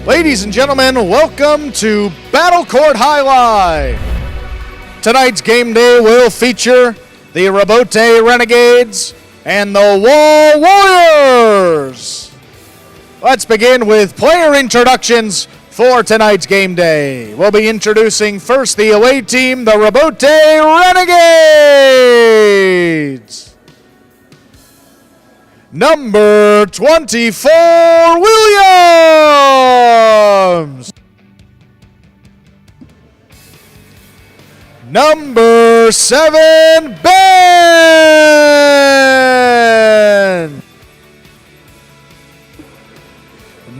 Ladies and gentlemen, welcome to Battle Court Highlight. Tonight's game day will feature the Robote Renegades and the Wall Warriors. Let's begin with player introductions for tonight's game day. We'll be introducing first the away team, the Robote Renegades. Number 24, Williams. Number 7, Ben.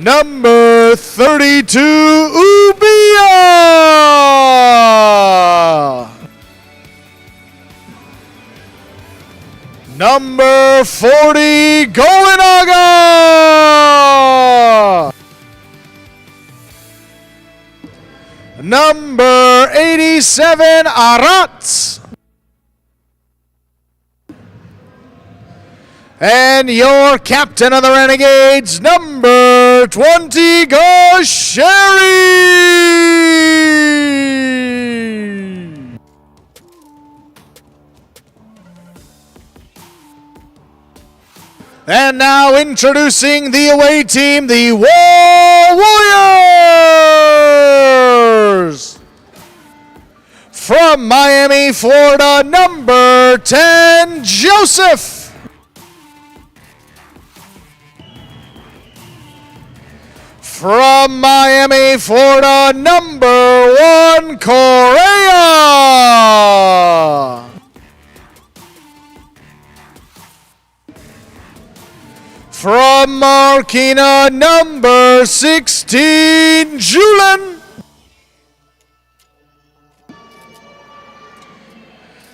Number 32, Ubia. Number 40, Golinaga. Number 87, Arats. And your captain of the Renegades, number 20, Gosheri. And now introducing the away team, the Wall Warriors. From Miami, Florida, number 10, Joseph. From Miami, Florida, number 1, Correa. From Marquina, number 16, Julien.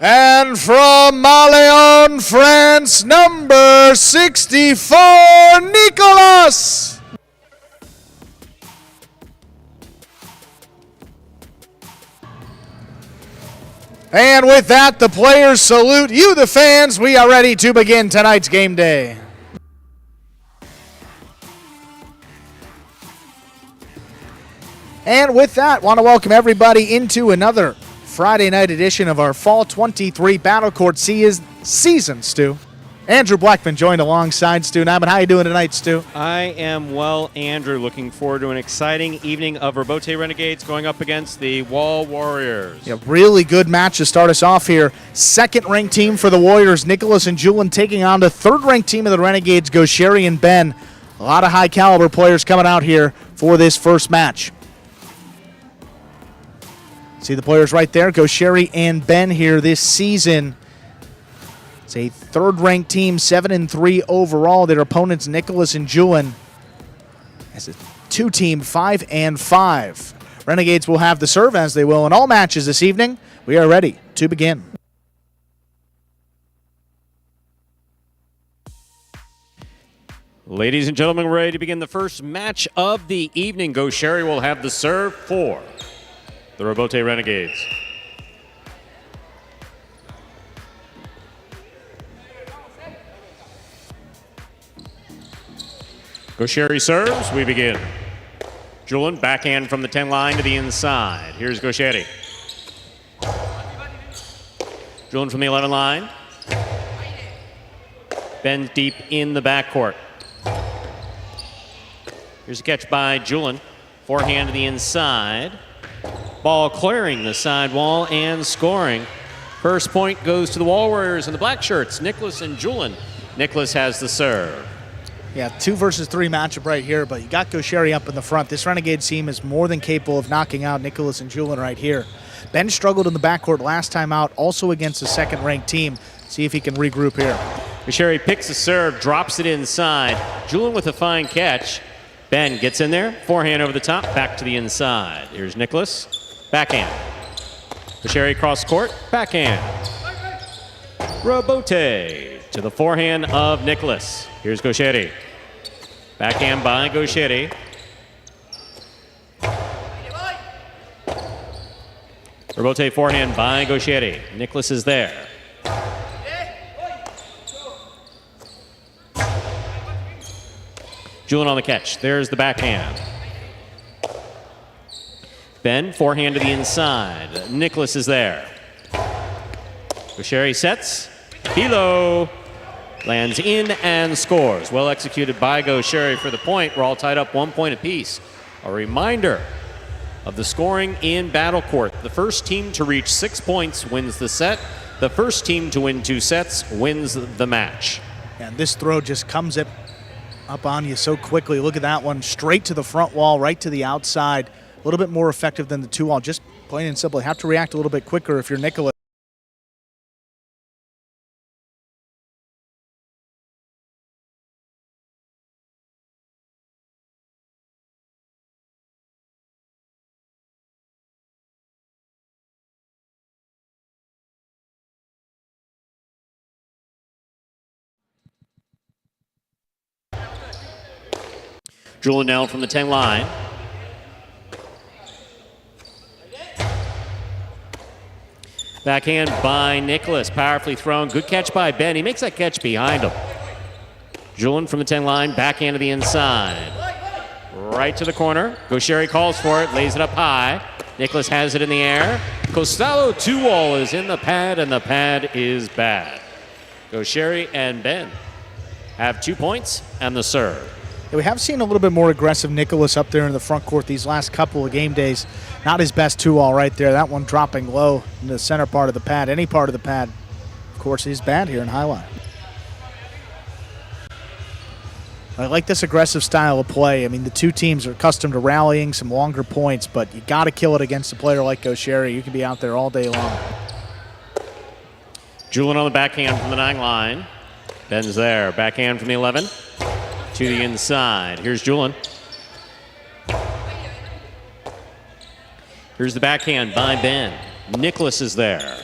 And from Maleon, France, number 64, Nicolas. And with that, the players salute you, the fans. We are ready to begin tonight's game day. And with that, want to welcome everybody into another Friday night edition of our Fall 23 Battle Court season, Stu. Andrew Blackman joined alongside Stu Nyman. How you doing tonight, Stu? I am well, Andrew. Looking forward to an exciting evening of Robote Renegades going up against the Wall Warriors. Yeah, really good match to start us off here. Second-ranked team for the Warriors, Nicolas and Julien, taking on the third-ranked team of the Renegades, Gosheri and Ben. A lot of high-caliber players coming out here for this first match. See the players right there, Gosheri and Ben here this season. It's a third-ranked team, 7-3 overall. Their opponents, Nicolas and Julien, as a two-team, 5-5. Renegades will have the serve, as they will in all matches this evening. We are ready to begin. Ladies and gentlemen, we're ready to begin the first match of the evening. Gosheri will have the serve for the Robote Renegades. Gosheri serves, we begin. Julien, backhand from the 10 line to the inside. Here's Gosheri. Julien from the 11 line. Ben deep in the backcourt. Here's a catch by Julien. Forehand to the inside. Ball clearing the side wall and scoring. First point goes to the Wall Warriors in the black shirts, Nicolas and Julien. Nicolas has the serve. Yeah, 2 versus 3 matchup right here, but you got Gosheri up in the front. This Renegade team is more than capable of knocking out Nicolas and Julien right here. Ben struggled in the backcourt last time out, also against a second-ranked team. See if he can regroup here. Gosheri picks the serve, drops it inside. Julien with a fine catch. Ben gets in there, forehand over the top, back to the inside. Here's Nicolas, backhand. Gosheri cross court, backhand. Robote to the forehand of Nicolas. Here's Gosheri. Backhand by Gosheri. Robote forehand by Gosheri. Nicolas is there. Julien on the catch. There's the backhand. Ben, forehand to the inside. Nicholas is there. Gaucheri sets. Hilo lands in and scores. Well executed by Gaucheri for the point. We're all tied up 1 point apiece. A reminder of the scoring in Battle Court. The first team to reach 6 points wins the set. The first team to win 2 sets wins the match. And this throw just comes up on you so quickly. Look at that one, straight to the front wall, right to the outside. A little bit more effective than the 2-wall. Just plain and simple, have to react a little bit quicker if you're Nicholas. Julian now from the 10 line. Backhand by Nicholas, powerfully thrown. Good catch by Ben. He makes that catch behind him. Julian from the 10 line, backhand to the inside. Right to the corner. Gaucheri calls for it, lays it up high. Nicholas has it in the air. Costello 2-wall is in the pad, and the pad is bad. Gaucheri and Ben have 2 points and the serve. Yeah, we have seen a little bit more aggressive Nicholas up there in the front court these last couple of game days. Not his best 2-wall right there. That one dropping low in the center part of the pad. Any part of the pad, of course, is bad here in Highline. I like this aggressive style of play. I mean, the two teams are accustomed to rallying some longer points, but you got to kill it against a player like Gaucheri. You can be out there all day long. Julian on the backhand from the 9 line. Ben's there. Backhand from the 11. To the inside. Here's Julian. Here's the backhand by Ben. Nicholas is there.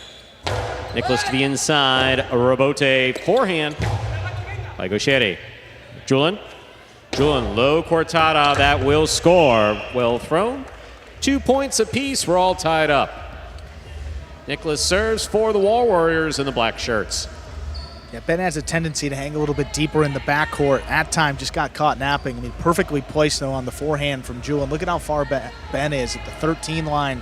Nicholas to the inside. A rebote forehand by Gaucheri. Julian. Julian, low cortada. That will score. Well thrown. 2 points apiece. We're all tied up. Nicholas serves for the Wall Warriors in the black shirts. Yeah, Ben has a tendency to hang a little bit deeper in the backcourt. At time, just got caught napping. I mean, perfectly placed, though, on the forehand from Julian. Look at how far Ben is at the 13 line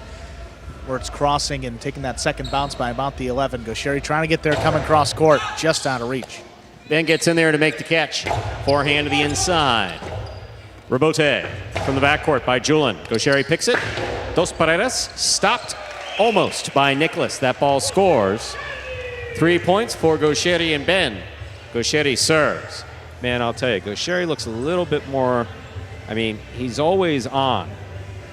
where it's crossing and taking that second bounce by about the 11. Gaucheri trying to get there, coming cross court, just out of reach. Ben gets in there to make the catch. Forehand to the inside. Rebote from the backcourt by Julian. Gaucheri picks it. Dos Paredes stopped almost by Nicholas. That ball scores. 3 points for Gaucheri and Ben. Gaucheri serves. Man, I'll tell you, Gaucheri looks a little bit more, I mean, he's always on,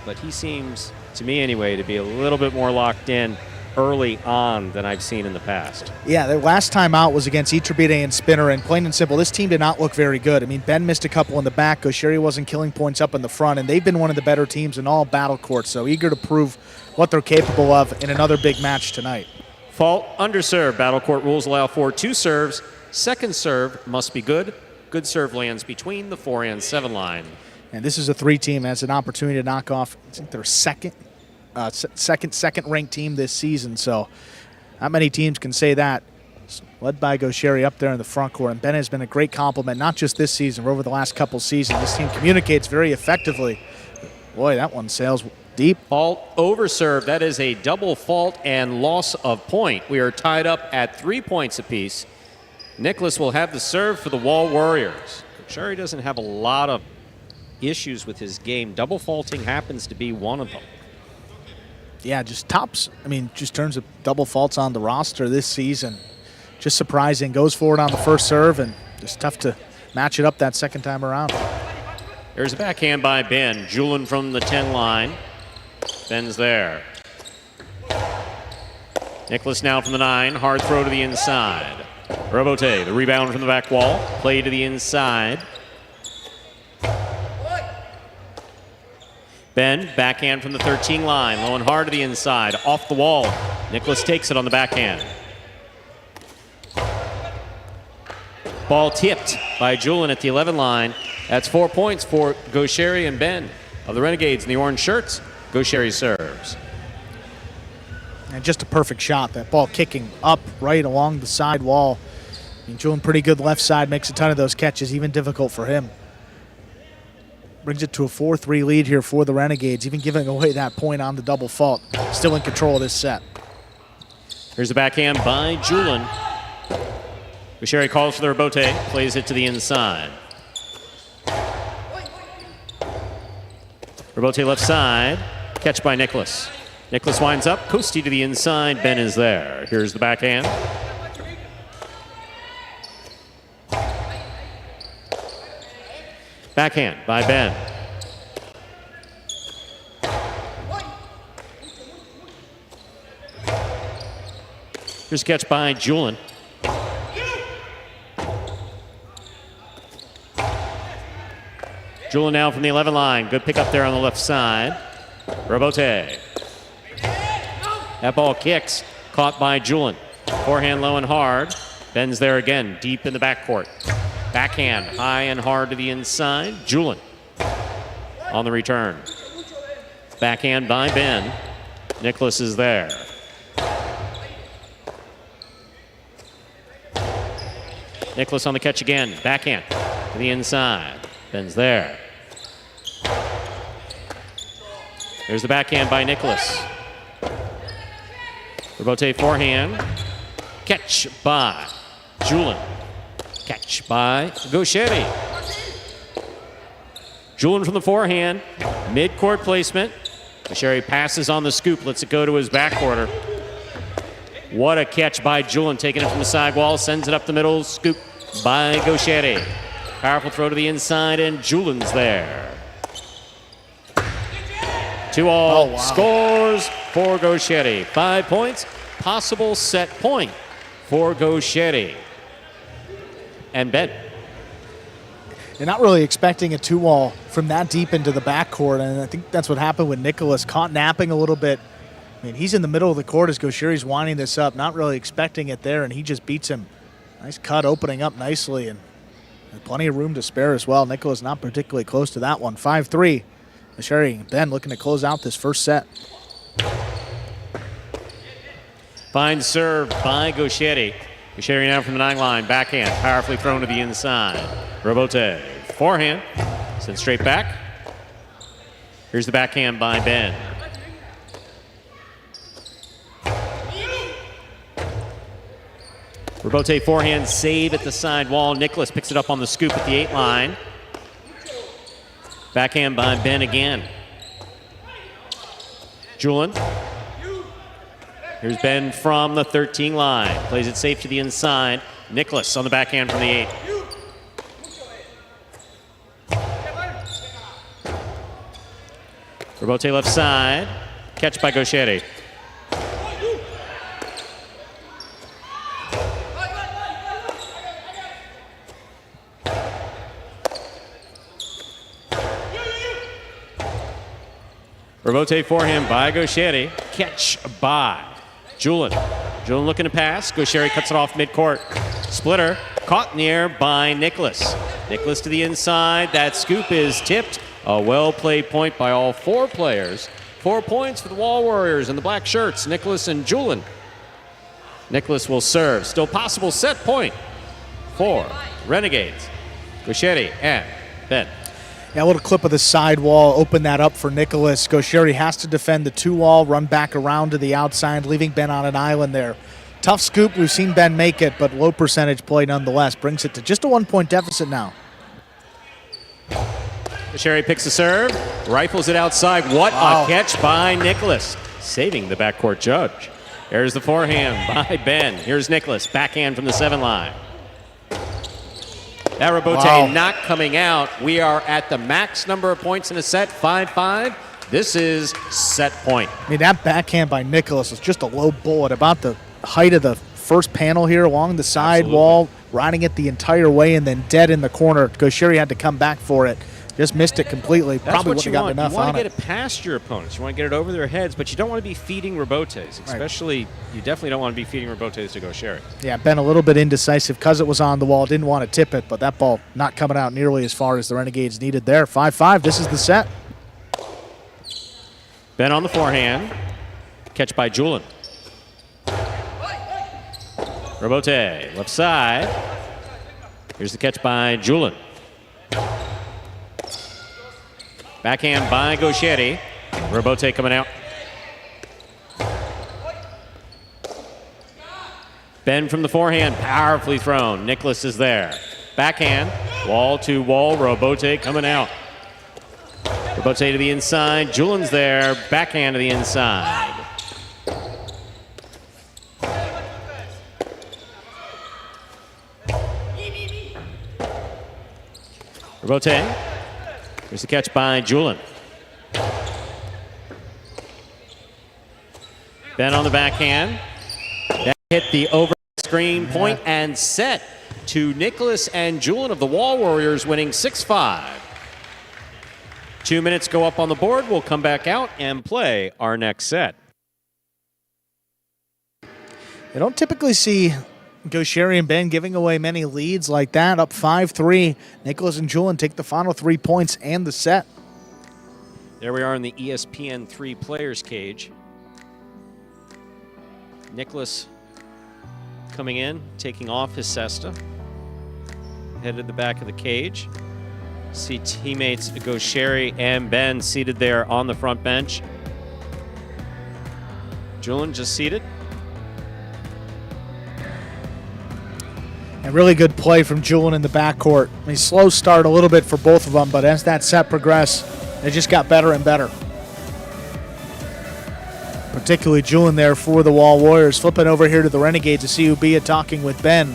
but he seems, to me anyway, to be a little bit more locked in early on than I've seen in the past. Yeah, the last time out was against Iturbide and Spinner, and plain and simple, this team did not look very good. I mean, Ben missed a couple in the back. Gaucheri wasn't killing points up in the front, and they've been one of the better teams in all Battle Court, so eager to prove what they're capable of in another big match tonight. Fault, underserve. Battle Court rules allow for 2 serves. Second serve must be good. Good serve lands between the 4 and 7 line. And this is a 3-team that has an opportunity to knock off, I think, their second ranked team this season. So not many teams can say that. It's led by Gaucheri up there in the front court. And Ben has been a great compliment, not just this season, but over the last couple seasons. This team communicates very effectively. Boy, that one sails deep. Fault, overserve. That is a double fault and loss of point. We are tied up at 3 points apiece. Nicholas will have the serve for the Wall Warriors. Gaucheri doesn't have a lot of issues with his game. Double faulting happens to be one of them. Yeah, just tops. I mean, just turns of double faults on the roster this season. Just surprising. Goes forward on the first serve, and just tough to match it up that second time around. There's a backhand by Ben. Julian from the 10 line. Ben's there. Nicholas now from the 9. Hard throw to the inside. Rebote, the rebound from the back wall. Play to the inside. Ben, backhand from the 13 line. Low and hard to the inside. Off the wall. Nicholas takes it on the backhand. Ball tipped by Julian at the 11 line. That's 4 points for Gaucheri and Ben of the Renegades in the orange shirts. Gaucheri serves. And just a perfect shot. That ball kicking up right along the side wall. I mean, Julian pretty good left side, makes a ton of those catches, even difficult for him. brings it to a 4-3 lead here for the Renegades, even giving away that point on the double fault. Still in control of this set. Here's the backhand by Julin. Gaucheri calls for the rebote, plays it to the inside. Rebote left side, catch by Nicholas. Nicholas winds up, Coastie to the inside, Ben is there. Here's the backhand. Backhand by Ben. Here's a catch by Julin. Julin now from the 11 line. Good pick up there on the left side. Rebote. That ball kicks. Caught by Julin. Forehand low and hard. Ben's there again, deep in the backcourt. Backhand high and hard to the inside. Julin on the return. Backhand by Ben. Nicholas is there. Nicholas on the catch again. Backhand to the inside. Ben's there. There's the backhand by Nicholas. Rebote forehand. Catch by Julin. Catch by Gaucheri. Julin from the forehand. Mid-court placement. Gaucheri passes on the scoop. Lets it go to his backcourter. What a catch by Julin. Taking it from the side wall. Sends it up the middle. Scoop by Gaucheri. Powerful throw to the inside, and Julin's there. 2-all. Scores for Gaucheri. 5 points. Possible set point for Gaucheri. And Ben. You're not really expecting a 2-all from that deep into the backcourt, and I think that's what happened with Nicholas. Caught napping a little bit. I mean, he's in the middle of the court as Gaucheri's winding this up, not really expecting it there, and he just beats him. Nice cut, opening up nicely, and plenty of room to spare as well. Nicholas not particularly close to that one. 5-3. Gaucheri and Ben looking to close out this first set. Fine serve by Gaucheri. Gaucheri now from the 9 line. Backhand, powerfully thrown to the inside. Rebote, forehand. Sent straight back. Here's the backhand by Ben. Rebote forehand save at the side wall. Nicholas picks it up on the scoop at the 8 line. Backhand by Ben again. Julin. Here's Ben from the 13 line. Plays it safe to the inside. Nicholas on the backhand from the 8. Rebote left side. Catch by Gaucheri. Rebote forehand by Gaucheri. Catch by Julin. Julin looking to pass. Gaucheri cuts it off midcourt. Splitter caught in the air by Nicholas. Nicholas to the inside. That scoop is tipped. A well-played point by all 4 players. 4 points for the Wall Warriors in the black shirts, Nicholas and Julin. Nicholas will serve. Still possible set point for Renegades. Gaucheri and Ben. Yeah, a little clip of the side wall, open that up for Nicholas. Gaucheri has to defend the 2-wall, run back around to the outside, leaving Ben on an island there. Tough scoop, we've seen Ben make it, but low percentage play nonetheless. Brings it to just a 1-point deficit now. Gaucheri picks the serve, rifles it outside. What a catch by Nicholas, saving the backcourt judge. There's the forehand by Ben. Here's Nicholas, backhand from the 7 line. That rebote not coming out. We are at the max number of points in a set, 5-5. This is set point. I mean, that backhand by Nicholas was just a low bullet, about the height of the first panel here along the side wall, riding it the entire way and then dead in the corner. Gaucheri had to come back for it. Just missed it completely. That's Probably what wouldn't have gotten enough on it. You want to get it past your opponents. You want to get it over their heads, but you don't want to be feeding rebotes. Especially, you definitely don't want to be feeding rebotes to Gaucheri. Yeah, Ben a little bit indecisive because it was on the wall. Didn't want to tip it, but that ball not coming out nearly as far as the Renegades needed there. 5-5, this is the set. Ben on the forehand. Catch by Julin. Rebote, left side. Here's the catch by Julin. Backhand by Gaucheri. Robote coming out. Ben from the forehand, powerfully thrown. Nicholas is there. Backhand, wall to wall. Robote coming out. Robote to the inside. Julian's there. Backhand to the inside. Robote. Here's the catch by Julian. Ben on the backhand. That hit the over screen point and set to Nicholas and Julian of the Wall Warriors, winning 6-5. 2 minutes go up on the board. We'll come back out and play our next set. You don't typically see Gaucheri and Ben giving away many leads like that. Up 5-3. Nicholas and Julian take the final 3 points and the set. There we are in the ESPN 3 players cage. Nicholas coming in, taking off his cesta. Headed the back of the cage. See teammates Gaucheri and Ben seated there on the front bench. Julian just seated. And really good play from Julian in the backcourt. I mean, slow start a little bit for both of them, but as that set progressed, they just got better and better. Particularly Julian there for the Wall Warriors. Flipping over here to the Renegades to see Ubia talking with Ben.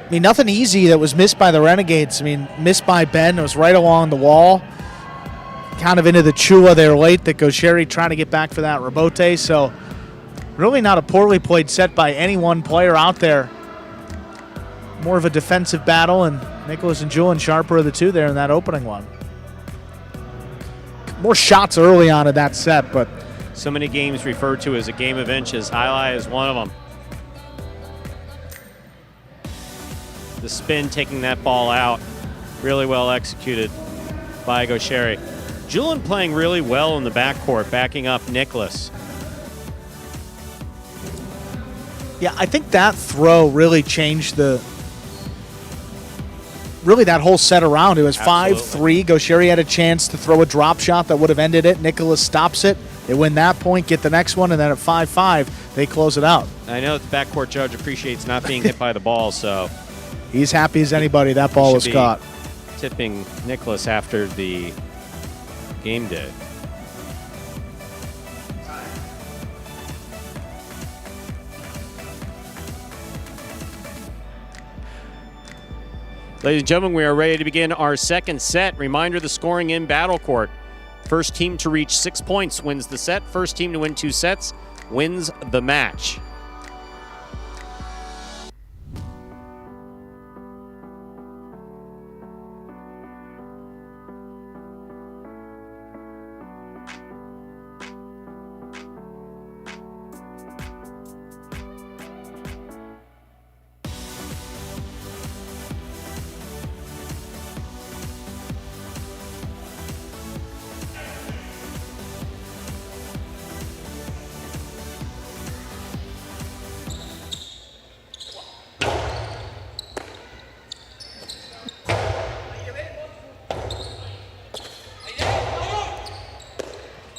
I mean, nothing easy that was missed by the Renegades. I mean, missed by Ben. It was right along the wall. Kind of into the Chua there late that Gaucheri trying to get back for that Robote. So really not a poorly played set by any one player out there. More of a defensive battle, and Nicholas and Julian sharper of the two there in that opening one. More shots early on in that set, but so many games referred to as a game of inches. Highlight is one of them. The spin taking that ball out, really well executed by Gaucheri. Julian playing really well in the backcourt, backing up Nicholas. Yeah, I think that throw really changed that whole set around. It was 5-3. Gaucheri had a chance to throw a drop shot that would have ended it. Nicholas stops it. They win that point, get the next one, and then at 5-5, they close it out. I know the backcourt judge appreciates not being hit by the ball, so he's happy as anybody that ball was caught. Tipping Nicholas after the game day. Ladies and gentlemen, we are ready to begin our second set. Reminder, the scoring in Battle Court. First team to reach 6 points wins the set. First team to win 2 sets wins the match.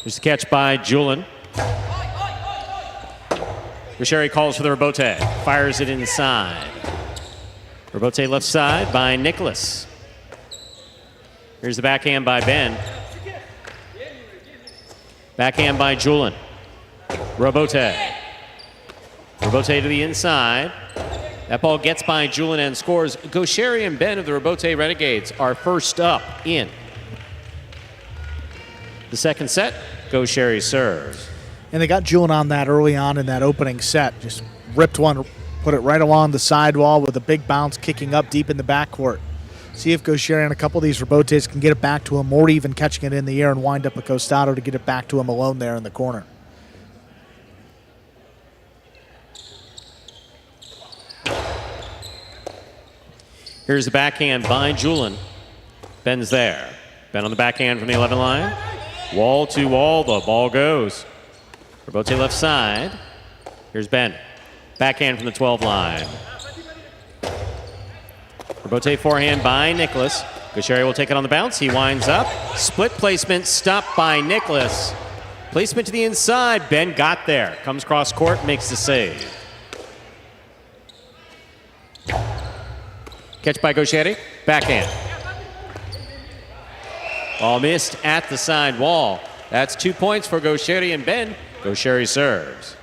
There's the catch by Julian. Gaucheri calls for the Robote. Fires it inside. Robote left side by Nicholas. Here's the backhand by Ben. Backhand by Julian. Robote. Robote to the inside. That ball gets by Julian and scores. Gaucheri and Ben of the Robote Renegades are first up in the second set. Gaucheri serves. And they got Julian on that early on in that opening set. Just ripped one, put it right along the sidewall with a big bounce kicking up deep in the backcourt. See if Gaucheri and a couple of these Robotes can get it back to him, or even catching it in the air and wind up a Costado to get it back to him alone there in the corner. Here's the backhand by Julian. Ben's there. Ben on the backhand from the 11 line. Wall to wall, the ball goes. Robote left side. Here's Ben. Backhand from the 12 line. Robote forehand by Nicholas. Gaucheri will take it on the bounce. He winds up. Split placement stopped by Nicholas. Placement to the inside. Ben got there. Comes cross court, makes the save. Catch by Gaucheri. Backhand. Ball missed at the side wall. That's 2 points for Gaucheri and Ben. Gaucheri serves.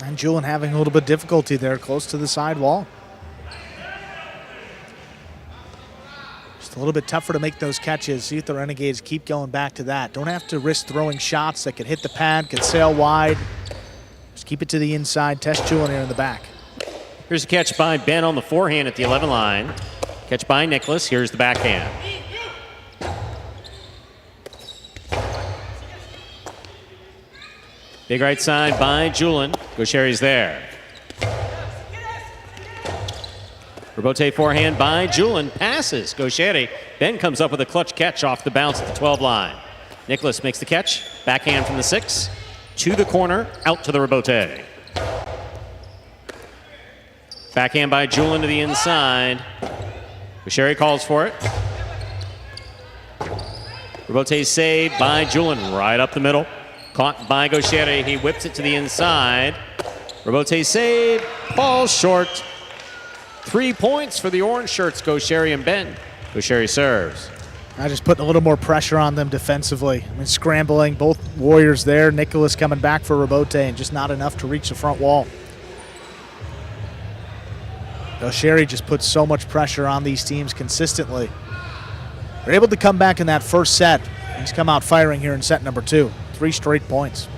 And Julien having a little bit of difficulty there, close to the side wall. Just a little bit tougher to make those catches. See if the Renegades keep going back to that. Don't have to risk throwing shots that could hit the pad, could sail wide. Just keep it to the inside. Test Julien here in the back. Here's a catch by Ben on the forehand at the 11 line. Catch by Nicholas. Here's the backhand. Big right side by Julien. Gaucheri's there. Robote forehand by Julien. Passes Gaucheri. Ben comes up with a clutch catch off the bounce at the 12 line. Nicholas makes the catch. Backhand from the 6. To the corner. Out to the Robote. Backhand by Julien to the inside. Gaucheri calls for it. Robote saved by Julien. Right up the middle. Caught by Gaucheri. He whips it to the inside. Robote save. Falls short. 3 points for the orange shirts, Gaucheri and Ben. Gaucheri serves. I just putting a little more pressure on them defensively. I mean, scrambling, both Warriors there. Nicholas coming back for Robote, and just not enough to reach the front wall. Gaucheri just puts so much pressure on these teams consistently. They're able to come back in that first set. He's come out firing here in set number 2. 3 straight points.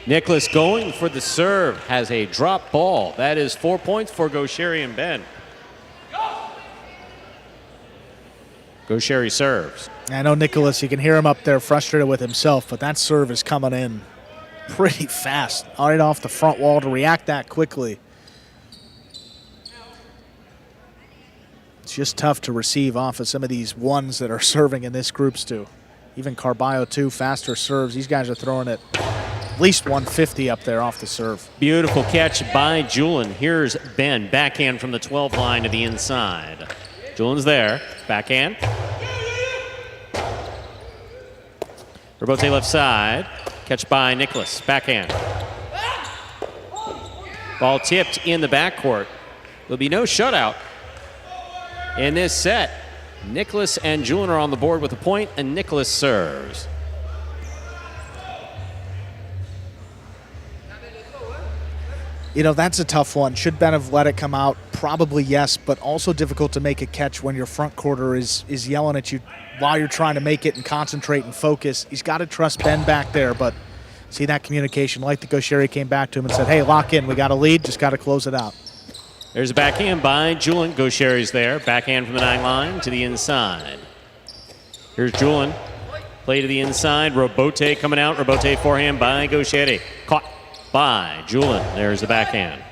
Nicholas going for the serve, has a drop ball. That is 4 points for Gaucheri and Ben. Gaucheri serves. I know Nicholas, you can hear him up there frustrated with himself, but that serve is coming in pretty fast, right off the front wall to react that quickly. It's just tough to receive off of some of these ones that are serving in this groups too. Even Carballo too, faster serves. These guys are throwing it at least 150 up there off the serve. Beautiful catch by Julien. Here's Ben, backhand from the 12 line to the inside. Julien's there, backhand. Robote left side. Catch by Nicholas, backhand. Ball tipped in the backcourt. There'll be no shutout in this set. Nicholas and Julien are on the board with a point, and Nicholas serves. You know, that's a tough one. Should Ben have let it come out? Probably yes, but also difficult to make a catch when your front quarter is yelling at you while you're trying to make it and concentrate and focus. He's got to trust Ben back there, but see that communication, like the Gaucheri came back to him and said, hey, lock in. We got a lead. Just got to close it out. There's a backhand by Julien. Gaucheri's there. Backhand from the 9 line to the inside. Here's Julien. Play to the inside. Robote coming out. Robote forehand by Gaucheri. Caught by Julien. There's the backhand.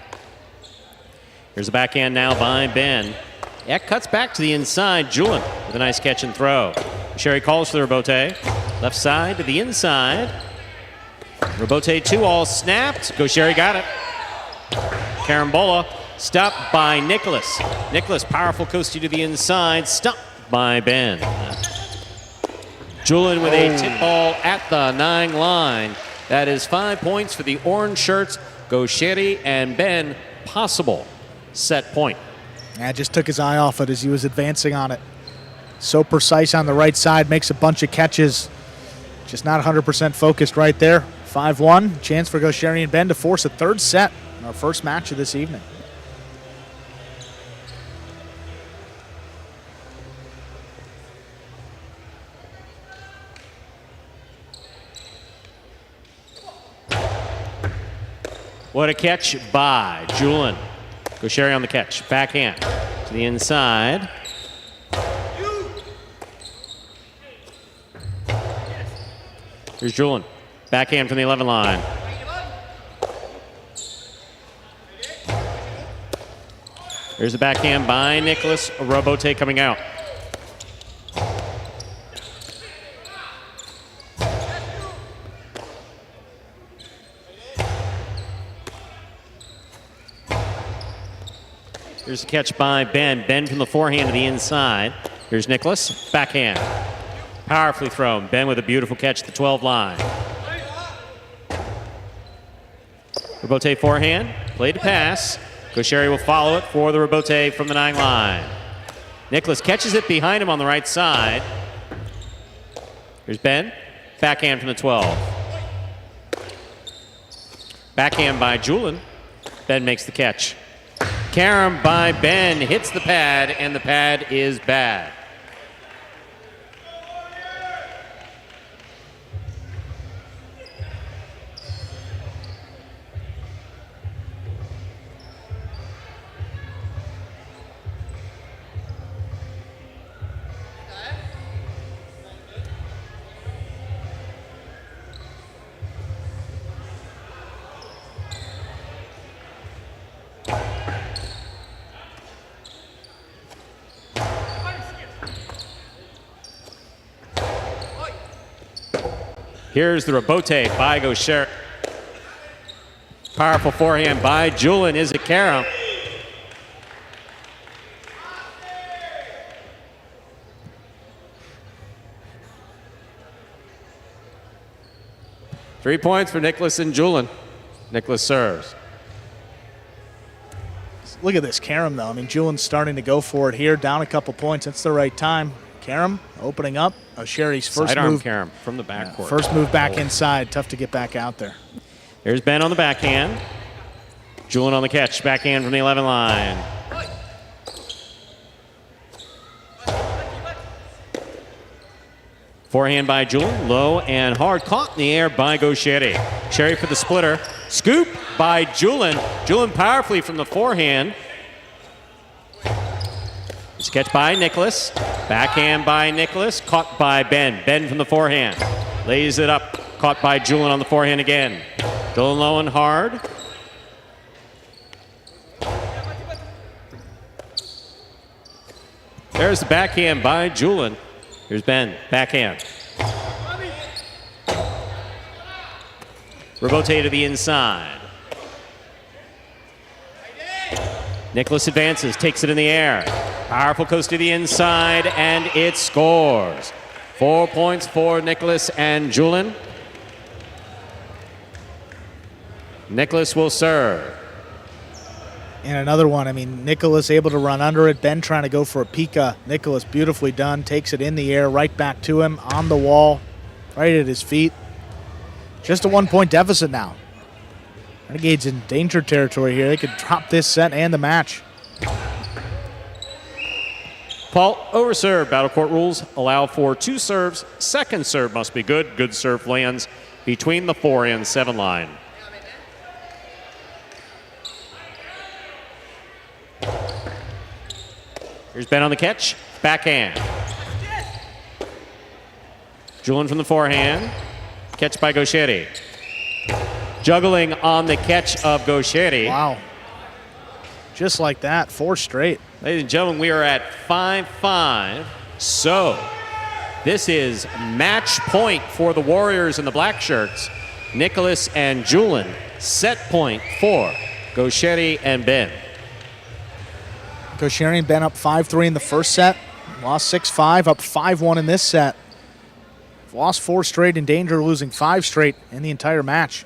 Here's a backhand now by Ben. Eck cuts back to the inside. Julien with a nice catch and throw. Gaucheri calls for the Robote. Left side to the inside. Robote 2 all snapped. Gaucheri got it. Carambola stopped by Nicholas. Nicholas powerful coasting to the inside. Stopped by Ben. Julien with a tip ball at the 9 line. That is 5 points for the orange shirts. Gaucheri and Ben, possible set point. Yeah, just took his eye off it as he was advancing on it. So precise on the right side, makes a bunch of catches. Just not 100% focused right there. 5-1, chance for Gaucheri and Ben to force a third set in our first match of this evening. What a catch by Julien. Gaucheri on the catch. Backhand to the inside. Here's Julien. Backhand from the 11 line. There's a backhand by Nicholas Robote coming out. Here's a catch by Ben. Ben from the forehand to the inside. Here's Nicholas, backhand. Powerfully thrown. Ben with a beautiful catch at the 12 line. Robote forehand, played to pass. Gaucheri will follow it for the Robote from the 9 line. Nicholas catches it behind him on the right side. Here's Ben, backhand from the 12. Backhand by Julien. Ben makes the catch. Carom by Ben hits the pad, and the pad is bad. Here's the Robote by Gaucheri. Powerful forehand by Julien. Is it Carom? Three points for Nicholas and Julien. Nicholas serves. Look at this Carom, though. I mean, Julien's starting to go for it here. Down a couple points. It's the right time. Carom opening up. Gaucheri's first Sidearm move. Carom from the backcourt. First move back inside. Tough to get back out there. There's Ben on the backhand. Julien on the catch. Backhand from the 11 line. Forehand by Julien. Low and hard. Caught in the air by Gaucheri. Gaucheri for the splitter. Scoop by Julien. Julien powerfully from the forehand. It's a catch by Nicholas. Backhand by Nicholas. Caught by Ben. Ben from the forehand. Lays it up. Caught by Julien on the forehand again. Going low and hard. There's the backhand by Julien. Here's Ben. Backhand. Robote to the inside. Nicholas advances, takes it in the air. Powerful coast to the inside, and it scores. 4 points for Nicholas and Julien. Nicholas will serve. And another one. I mean, Nicholas able to run under it. Ben trying to go for a pika. Nicholas beautifully done. Takes it in the air, right back to him, on the wall, right at his feet. Just a 1-point deficit now. Renegades in danger territory here. They could drop this set and the match. Paul, over serve. Battle court rules allow for 2 serves. Second serve must be good. Good serve lands between the 4 and 7 line. Here's Ben on the catch. Backhand. Julien from the forehand. Catch by Gaucheri. Juggling on the catch of Gaucheri. Wow. Just like that, 4 straight. Ladies and gentlemen, we are at 5-5. So this is match point for the Warriors in the black shirts. Nicholas and Julien. Set point for Gaucheri and Ben. Gaucheri and Ben up 5-3 in the first set. Lost 6-5, up 5-1 in this set. Lost 4 straight, in danger of losing 5 straight in the entire match.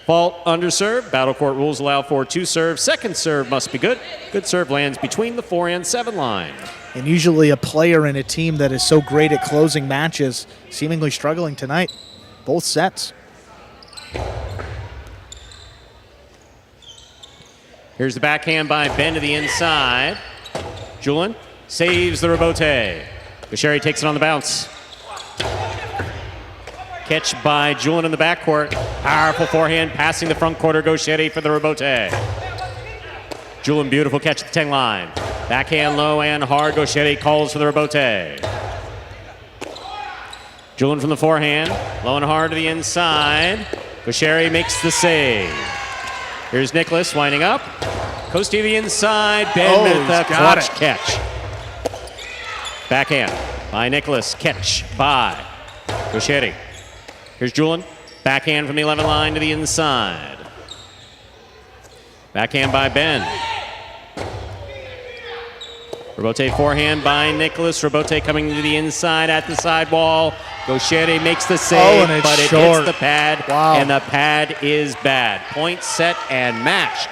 Fault under serve. Battle court rules allow for 2 serves. Second serve must be good. Good serve lands between the 4 and 7 line. And usually a player in a team that is so great at closing matches, seemingly struggling tonight. Both sets. Here's the backhand by Ben to the inside. Julien saves the Robote. Gaucheri takes it on the bounce. Catch by Julien in the backcourt. Powerful forehand passing the front quarter. Gaucheri for the Robote. Julien, beautiful catch at the 10 line. Backhand low and hard. Gaucheri calls for the Robote. Julien from the forehand. Low and hard to the inside. Gaucheri makes the save. Here's Nicholas winding up. Goes to the inside. Ben Oh, with the he's got clutch catch. Backhand by Nicholas. Catch by Gaucheri. Here's Julien. Backhand from the 11 line to the inside. Backhand by Ben. Robote forehand by Nicholas. Robote coming to the inside at the sidewall. Gaucheri makes the save, and it's but it short. hits the pad, Wow. and the pad is bad. Point, set, and match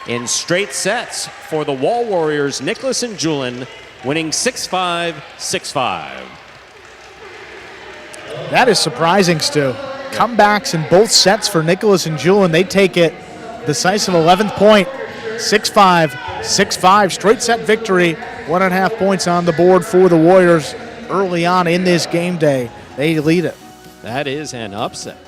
in straight sets for the Wall Warriors. Nicholas and Julien winning 6-5, 6-5. That is surprising, Stu. Comebacks in both sets for Nicholas and Julien. They take it. Decisive 11th point. 6-5, 6-5. Straight set victory. 1.5 points on the board for the Warriors early on in this game day. They lead it. That is an upset.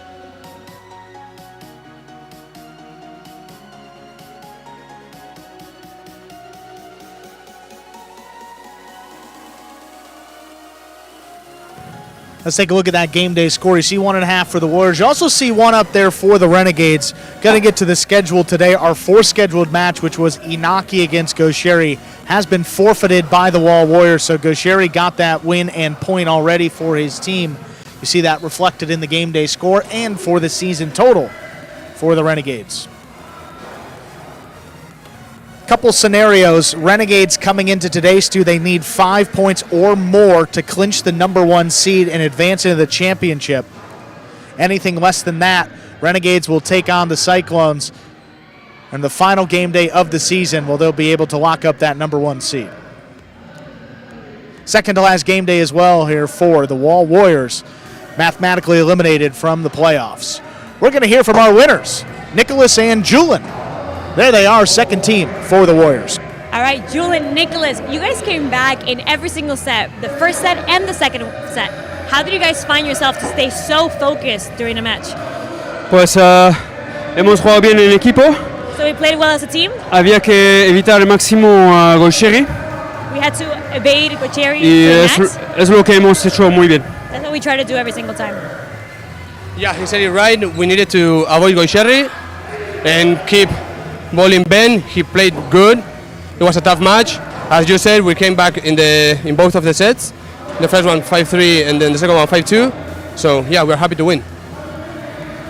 Let's take a look at that game day score. You see 1.5 for the Warriors. You also see one up there for the Renegades. Got to get to the schedule today. Our fourth scheduled match, which was Inaki against Gaucheri, has been forfeited by the Wall Warriors. So Gaucheri got that win and point already for his team. You see that reflected in the game day score and for the season total for the Renegades. Couple scenarios. Renegades coming into today, Stu, they need 5 points or more to clinch the number 1 seed and advance into the championship. Anything less than that, Renegades will take on the Cyclones in the final game day of the season, where they'll be able to lock up that number 1 seed. Second to last game day as well here for the Wall Warriors, mathematically eliminated from the playoffs. We're going to hear from our winners, Nicholas and Julien. There they are, second team for the Warriors. All right, Julien, Nicholas, you guys came back in every single set, the first set and the second set. How did you guys find yourself to stay so focused during the match? Pues hemos jugado bien en equipo. So we played well as a team. Había que evitar al máximo a Gaucheri We had to evade Gaucheri y to es, max. es lo que hemos hecho muy bien. That's what we try to do every single time. Yeah, he said it right. We needed to avoid Gaucheri and keep bowling Ben. He played good. It was a tough match. As you said, we came back in both of the sets. The first one 5-3 and then the second one 5-2. So yeah, we're happy to win.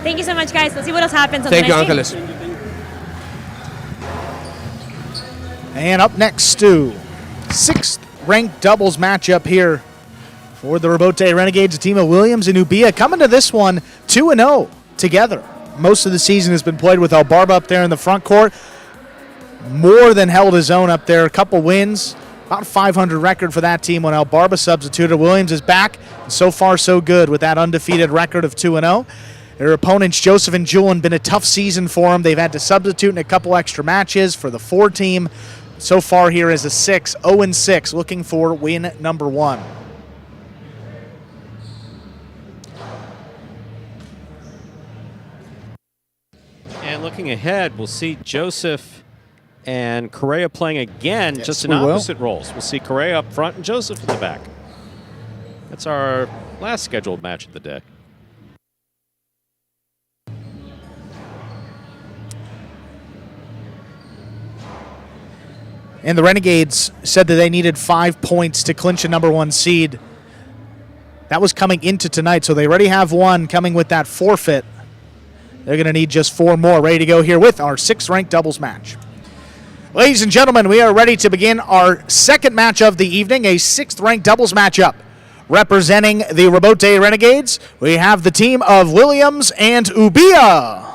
Thank you so much, guys. Let's see what else happens on Thank the you, next game. Angeles. And up next, Stu. 6th ranked doubles matchup here for the Robote Renegades, a team of Williams and Ubia coming to this one 2-0 together. Most of the season has been played with Albarba up there in the front court. More than held his own up there. A couple wins. About a 500 record for that team when Albarba substituted. Williams is back. And so far, so good with that undefeated record of 2-0. Their opponents, Joseph and Julien, been a tough season for them. They've had to substitute in a couple extra matches for the 4 team. So far here is a 0-6, looking for win number 1. And looking ahead, we'll see Joseph and Correa playing again, Yes, just in we will. opposite roles. We'll see Correa up front and Joseph in the back. That's our last scheduled match of the day. And the Renegades said that they needed 5 points to clinch a number 1 seed. That was coming into tonight, so they already have 1 coming with that forfeit. They're going to need just 4 more. Ready to go here with our 6th ranked doubles match. Ladies and gentlemen, we are ready to begin our second match of the evening, a 6th ranked doubles matchup. Representing the Robote Renegades, we have the team of Williams and Ubia.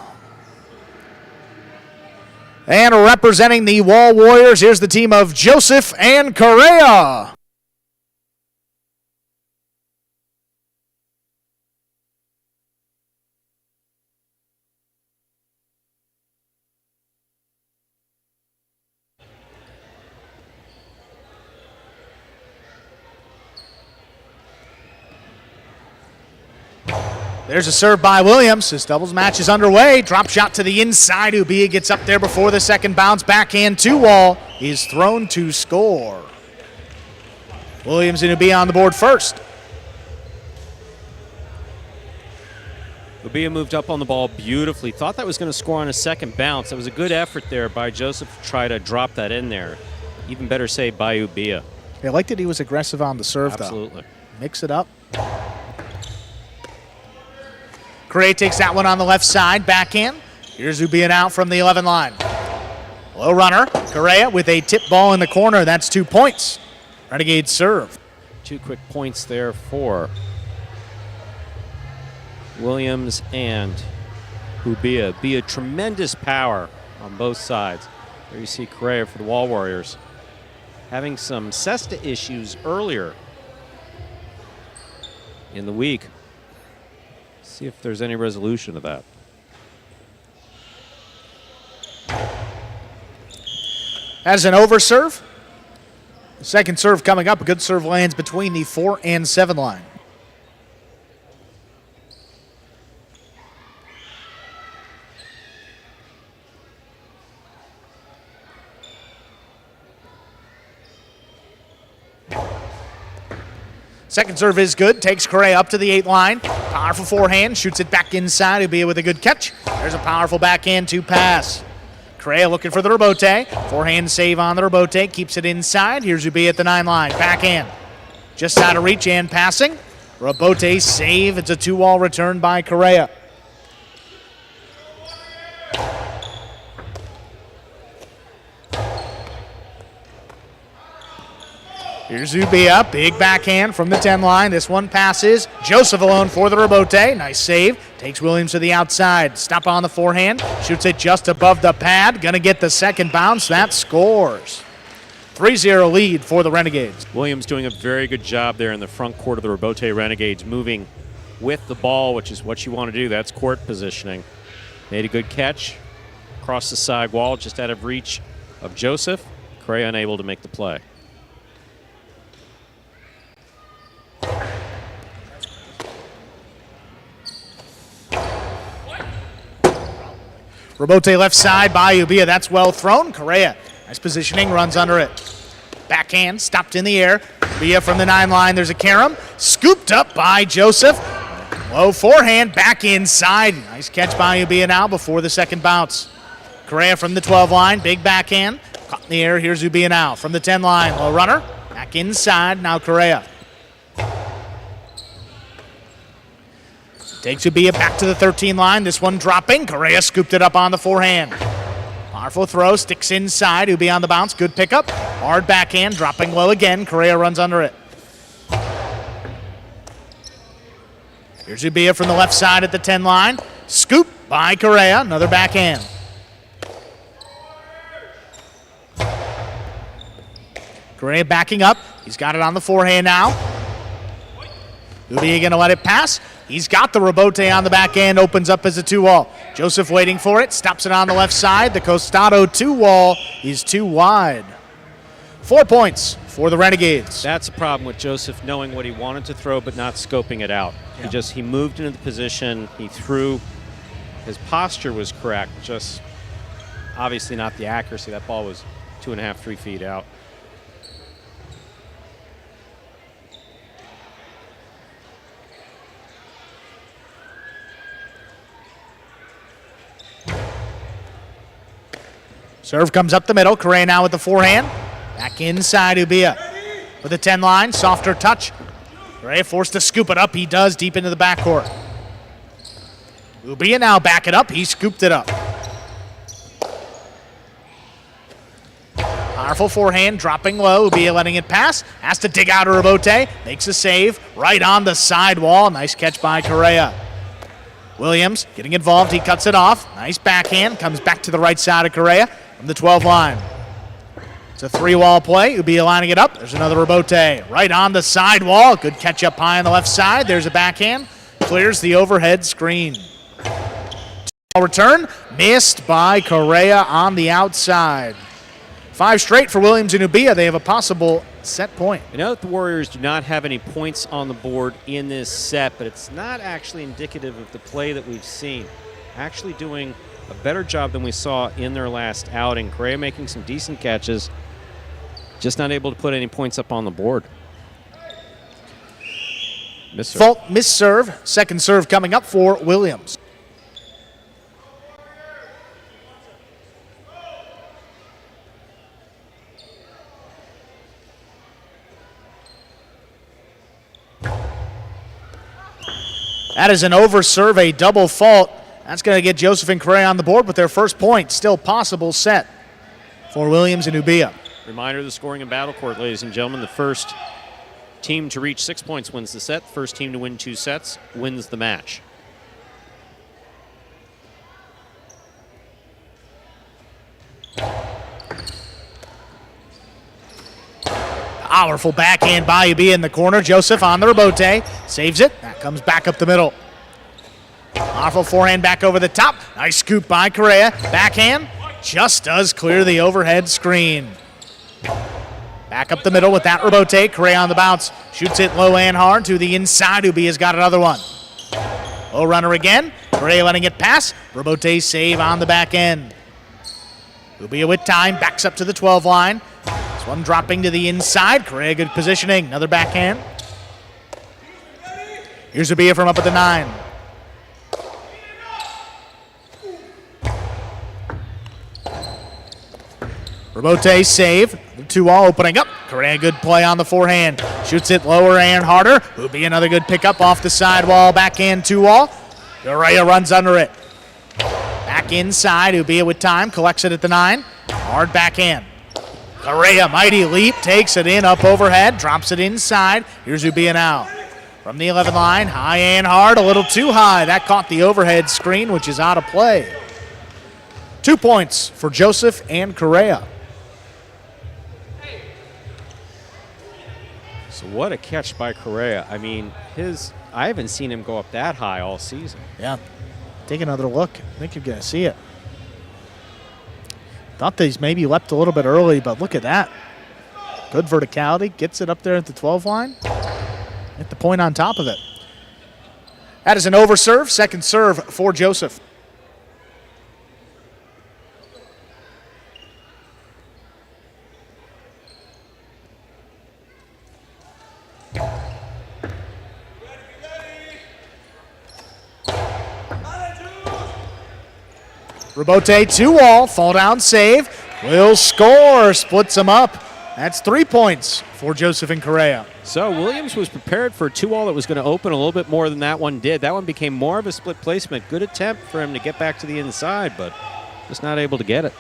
And representing the Wall Warriors, here's the team of Joseph and Correa. There's a serve by Williams. This doubles match is underway. Drop shot to the inside. Ubia gets up there before the second bounce. Backhand to Wall. He's thrown to score. Williams and Ubia on the board first. Ubia moved up on the ball beautifully. Thought that was going to score on a second bounce. That was a good effort there by Joseph to try to drop that in there. Even better save by Ubia. I liked that he was aggressive on the serve, Absolutely. though. Mix it up. Correa takes that one on the left side, backhand. Here's Ubia now from the 11 line. Low runner, Correa with a tip ball in the corner. That's 2 points. Renegades serve. 2 quick points there for Williams and Ubia. Be a tremendous power on both sides. There you see Correa for the Wall Warriors having some cesta issues earlier in the week. See if there's any resolution to that. As an overserve. Second serve coming up. A good serve lands between the 4 and 7 line. Second serve is good. Takes Correa up to the 8 line. Powerful forehand. Shoots it back inside. Ubia with a good catch. There's a powerful backhand to pass. Correa looking for the rebote. Forehand save on the rebote. Keeps it inside. Here's Ubia at the 9 line. Backhand. Just out of reach and passing. Rebote save. It's a 2-wall return by Correa. Here's Ubia, big backhand from the 10 line. This one passes. Joseph alone for the rebote. Nice save. Takes Williams to the outside. Stop on the forehand. Shoots it just above the pad. Gonna get the second bounce. That scores. 3-0 lead for the Renegades. Williams doing a very good job there in the front court of the Rebote Renegades, moving with the ball, which is what you want to do. That's court positioning. Made a good catch across the side wall, just out of reach of Joseph. Correa unable to make the play. Rebote left side by Ubia. That's well thrown. Correa, nice positioning, runs under it. Backhand, stopped in the air. Ubia from the 9 line. There's a carom. Scooped up by Joseph. Low forehand, back inside. Nice catch by Ubia now before the second bounce. Correa from the 12 line. Big backhand. Caught in the air. Here's Ubia now from the 10 line. Low runner. Back inside. Now Correa. Takes Ubia back to the 13 line. This one dropping. Correa scooped it up on the forehand. Powerful throw. Sticks inside. Ubia on the bounce. Good pickup. Hard backhand. Dropping low again. Correa runs under it. Here's Ubia from the left side at the 10 line. Scoop by Correa. Another backhand. Correa backing up. He's got it on the forehand now. Ubia going to let it pass. He's got the rebote on the backhand, opens up as a 2-wall. Joseph waiting for it, stops it on the left side. The Costado 2-wall is too wide. 4 points for the Renegades. That's a problem with Joseph knowing what he wanted to throw but not scoping it out. Yeah. He moved into the position, he threw. His posture was correct, just obviously not the accuracy. That ball was 2.5, 3 feet out. Serve comes up the middle. Correa now with the forehand. Back inside Ubia with the 10 line. Softer touch. Correa forced to scoop it up. He does deep into the backcourt. Ubia now back it up. He scooped it up. Powerful forehand, dropping low. Ubia letting it pass. Has to dig out a rebote. Makes a save right on the side wall. Nice catch by Correa. Williams getting involved. He cuts it off. Nice backhand. Comes back to the right side of Correa from the 12 line. It's a 3-wall play. Ubia lining it up. There's another rebote right on the side wall. Good catch up high on the left side. There's a backhand. Clears the overhead screen. 2-wall return. Missed by Correa on the outside. 5 straight for Williams and Ubia. They have a possible set point. I know that the Warriors do not have any points on the board in this set, but it's not actually indicative of the play that we've seen. Actually doing a better job than we saw in their last outing. Correa making some decent catches, just not able to put any points up on the board. Fault, miss serve. Second serve coming up for Williams. That is an overserve, a double fault. That's going to get Joseph and Correa on the board with their first point. Still possible set for Williams and Ubia. Reminder of the scoring in Battle Court, ladies and gentlemen. The first team to reach 6 points wins the set. First team to win 2 sets wins the match. Powerful backhand by Ubia in the corner. Joseph on the rebote. Saves it. That comes back up the middle. Powerful forehand back over the top. Nice scoop by Correa. Backhand just does clear the overhead screen. Back up the middle with that rebote. Correa on the bounce. Shoots it low and hard to the inside. Ubia's got another one. Low runner again. Correa letting it pass. Rebote save on the back end. Ubia with time. Backs up to the 12 line. This one dropping to the inside. Correa good positioning. Another backhand. Here's Ubia from up at the 9. Rebote save. 2-all opening up. Correa good play on the forehand. Shoots it lower and harder. Ubia another good pickup off the sidewall. Backhand 2-all. Correa runs under it. Back inside. Ubia with time. Collects it at the 9. Hard backhand. Correa mighty leap. Takes it in up overhead. Drops it inside. Here's Ubia now. From the 11 line. High and hard. A little too high. That caught the overhead screen, which is out of play. 2 points for Joseph and Correa. So what a catch by Correa. I mean, I haven't seen him go up that high all season. Yeah. Take another look. I think you're going to see it. Thought that he's maybe leapt a little bit early, but look at that. Good verticality. Gets it up there at the 12 line. Hit the point on top of it. That is an overserve. Second serve for Joseph. Rebote 2-all, fall down save, will score, splits them up. That's 3 points for Joseph and Correa. So Williams was prepared for a 2-all that was going to open a little bit more than that one did. That one became more of a split placement. Good attempt for him to get back to the inside, but just not able to get it.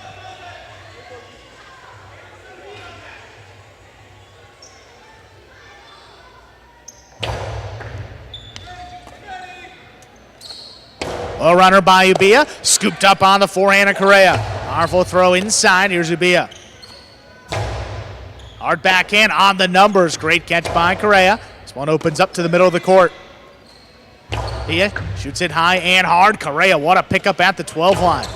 Low runner by Ubia, scooped up on the forehand of Correa. Powerful throw inside, here's Ubia. Hard backhand on the numbers, great catch by Correa. This one opens up to the middle of the court. Ubia shoots it high and hard. Correa, what a pickup at the 12 line.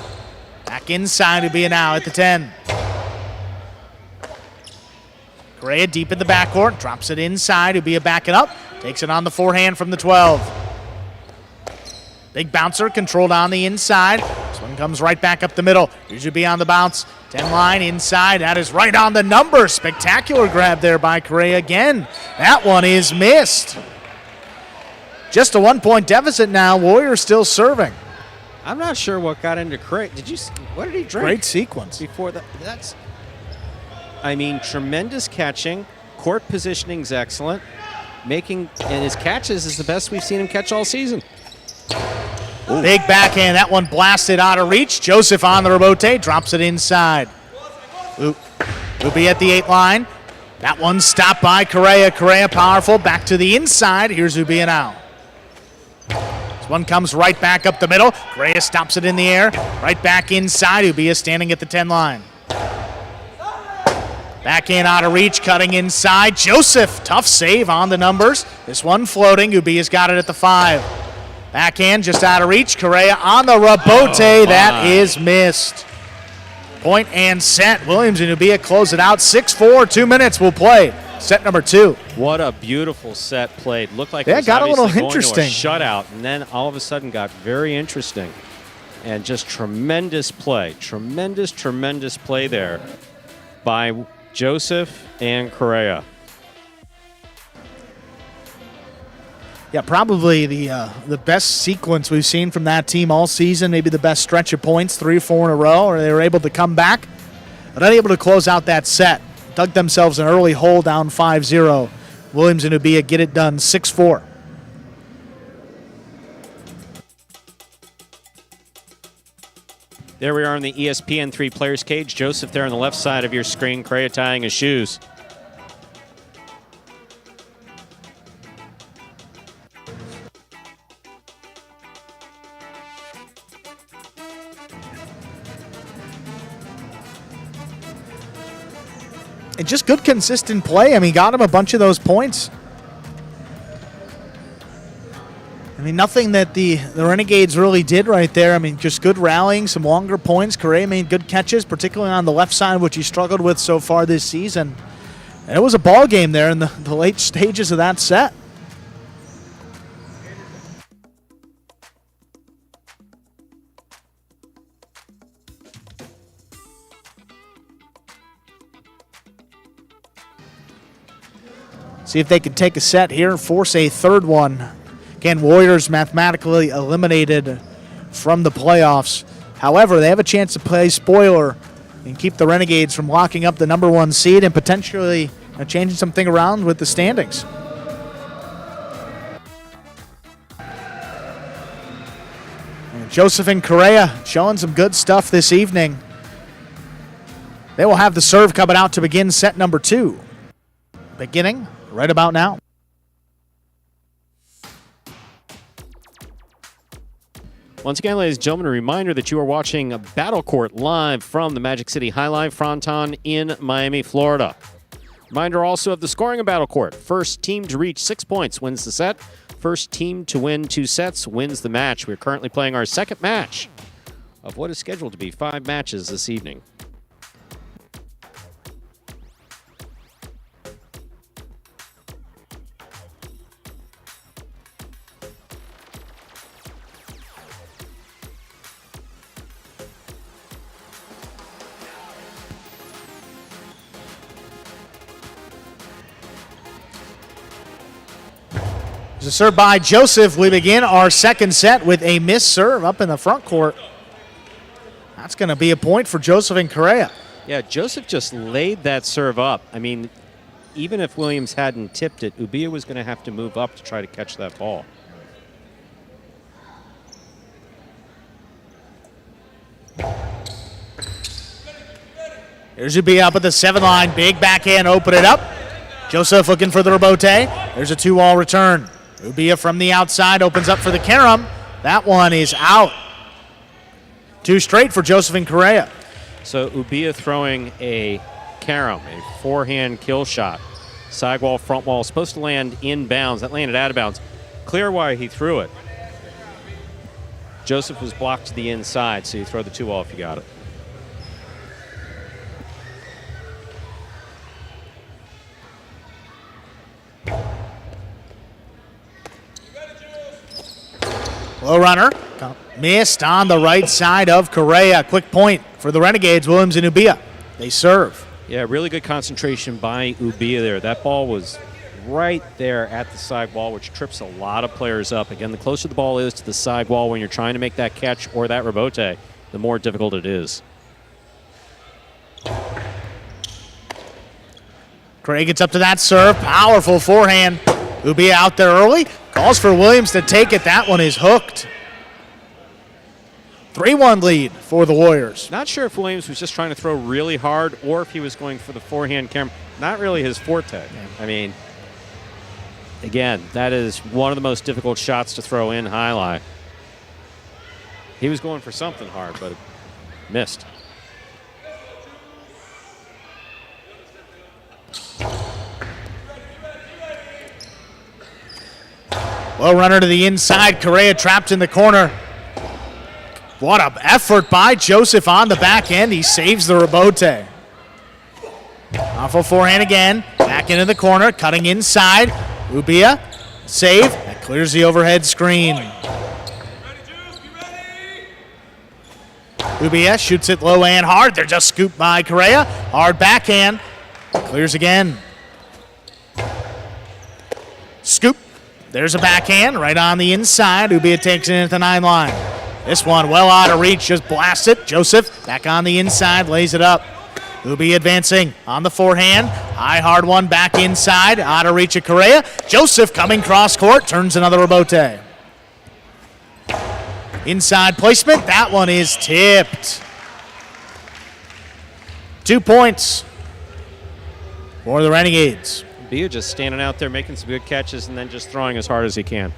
Back inside, Ubia now at the 10. Correa deep in the backcourt, drops it inside. Ubia backing up, takes it on the forehand from the 12. Big bouncer controlled on the inside. This one comes right back up the middle. Here's Ubia on the bounce. 10 line inside. That is right on the number. Spectacular grab there by Correa again. That one is missed. Just a 1 point deficit now. Warriors still serving. I'm not sure what got into Correa. What did he drink? Great sequence. Before that, I mean, tremendous catching. Court positioning's excellent. And his catches is the best we've seen him catch all season. Ooh. Big backhand. That one blasted out of reach. Joseph on the rebote. Drops it inside. Ubia at the 8 line. That one stopped by Correa. Correa powerful. Back to the inside. Here's Ubia now. This one comes right back up the middle. Correa stops it in the air. Right back inside. Ubia standing at the 10 line. Backhand out of reach. Cutting inside. Joseph. Tough save on the numbers. This one floating. Ubia's got it at the 5. Backhand just out of reach. Correa on the rebote. That is missed. Point and set. Williams and Ubia close it out. 6-4. 2 minutes will play. Set number 2. What a beautiful set played. Looked like Yeah, it was got a little obviously interesting. going to a shutout, and then all of a sudden got very interesting. And just tremendous play. Tremendous play there by Joseph and Correa. Yeah, probably the best sequence we've seen from that team all season. Maybe the best stretch of points, 3 or 4 in a row, or they were able to come back, but unable to close out that set. Dug themselves an early hole down 5-0. Williams and Ubia get it done 6-4. There we are in the ESPN3 Players Cage. Joseph there on the left side of your screen, Correa tying his shoes. And just good, consistent play. I mean, got him a bunch of those points. I mean, nothing that the Renegades really did right there. I mean, just good rallying, some longer points. Correa made good catches, particularly on the left side, which he struggled with so far this season. And it was a ball game there in the late stages of that set. See if they can take a set here, force a third one. Again, Warriors mathematically eliminated from the playoffs. However, they have a chance to play spoiler and keep the Renegades from locking up the #1 seed and potentially changing something around with the standings. And Joseph and Correa showing some good stuff this evening. They will have the serve coming out to begin set number 2. Beginning right about now. Once again, ladies and gentlemen, a reminder that you are watching Battle Court live from the Magic City High Life Fronton in Miami, Florida. Reminder also of the scoring of Battle Court. First team to reach 6 points wins the set. First team to win 2 sets wins the match. We're currently playing our second match of what is scheduled to be 5 matches this evening. There's a serve by Joseph. We begin our second set with a missed serve up in the front court. That's going to be a point for Joseph and Correa. Yeah, Joseph just laid that serve up. I mean, even if Williams hadn't tipped it, Ubia was going to have to move up to try to catch that ball. Here's Ubia up at the 7 line. Big backhand, open it up. Joseph looking for the rebote. There's a 2-all return. Ubia from the outside opens up for the carom. That one is out. 2 straight for Joseph and Correa. So Ubia throwing a carom, a forehand kill shot. Side wall, front wall, supposed to land in bounds. That landed out of bounds. Clear why he threw it. Joseph was blocked to the inside, so you throw the 2-all if you got it. Low runner. Missed on the right side of Correa. Quick point for the Renegades, Williams and Ubia. They serve. Yeah, really good concentration by Ubia there. That ball was right there at the side wall, which trips a lot of players up. Again, the closer the ball is to the side wall when you're trying to make that catch or that rebote, the more difficult it is. Correa gets up to that serve. Powerful forehand. Ubia out there early. Calls for Williams to take it. That one is hooked. 3-1 lead for the Warriors. Not sure if Williams was just trying to throw really hard or if he was going for the forehand carom. Not really his forte. I mean, again, that is one of the most difficult shots to throw in highlight. He was going for something hard, but missed. Low runner to the inside. Correa trapped in the corner. What an effort by Joseph on the back end. He saves the rebote. Powerful forehand again. Back into the corner. Cutting inside. Ubia. Save. That clears the overhead screen. Ubia shoots it low and hard. They're just scooped by Correa. Hard backhand. Clears again. Scoop. There's a backhand right on the inside. Ubia takes it at the 9 line. This one well out of reach, just blasts it. Joseph back on the inside, lays it up. Ubia advancing on the forehand. High hard one back inside, out of reach of Correa. Joseph coming cross court, turns another rebote. Inside placement, that one is tipped. 2 points for the Renegades. Bia just standing out there making some good catches and then just throwing as hard as he can.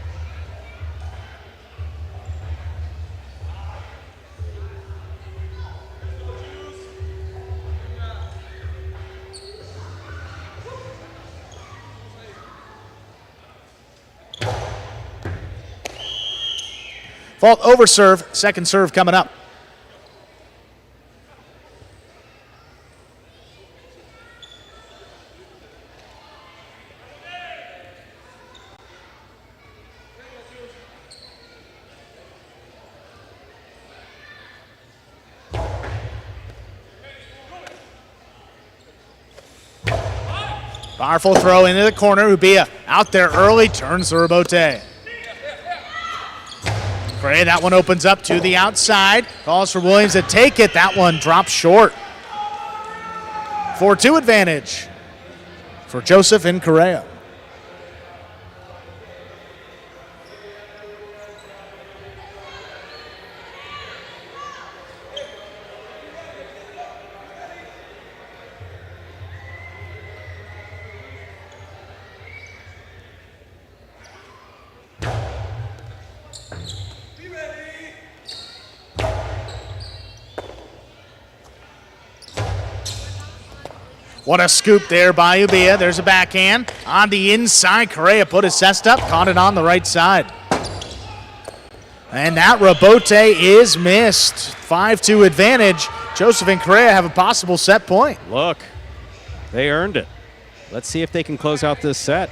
Fault over serve, second serve coming up. Powerful throw into the corner. Ubia out there early, turns the rebote. Correa, that one opens up to the outside. Calls for Williams to take it. That one drops short. 4-2 advantage for Joseph and Correa. What a scoop there by Ubia. There's a backhand. On the inside, Correa put his chest up, caught it on the right side. And that rebote is missed. 5-2 advantage. Joseph and Correa have a possible set point. Look, they earned it. Let's see if they can close out this set.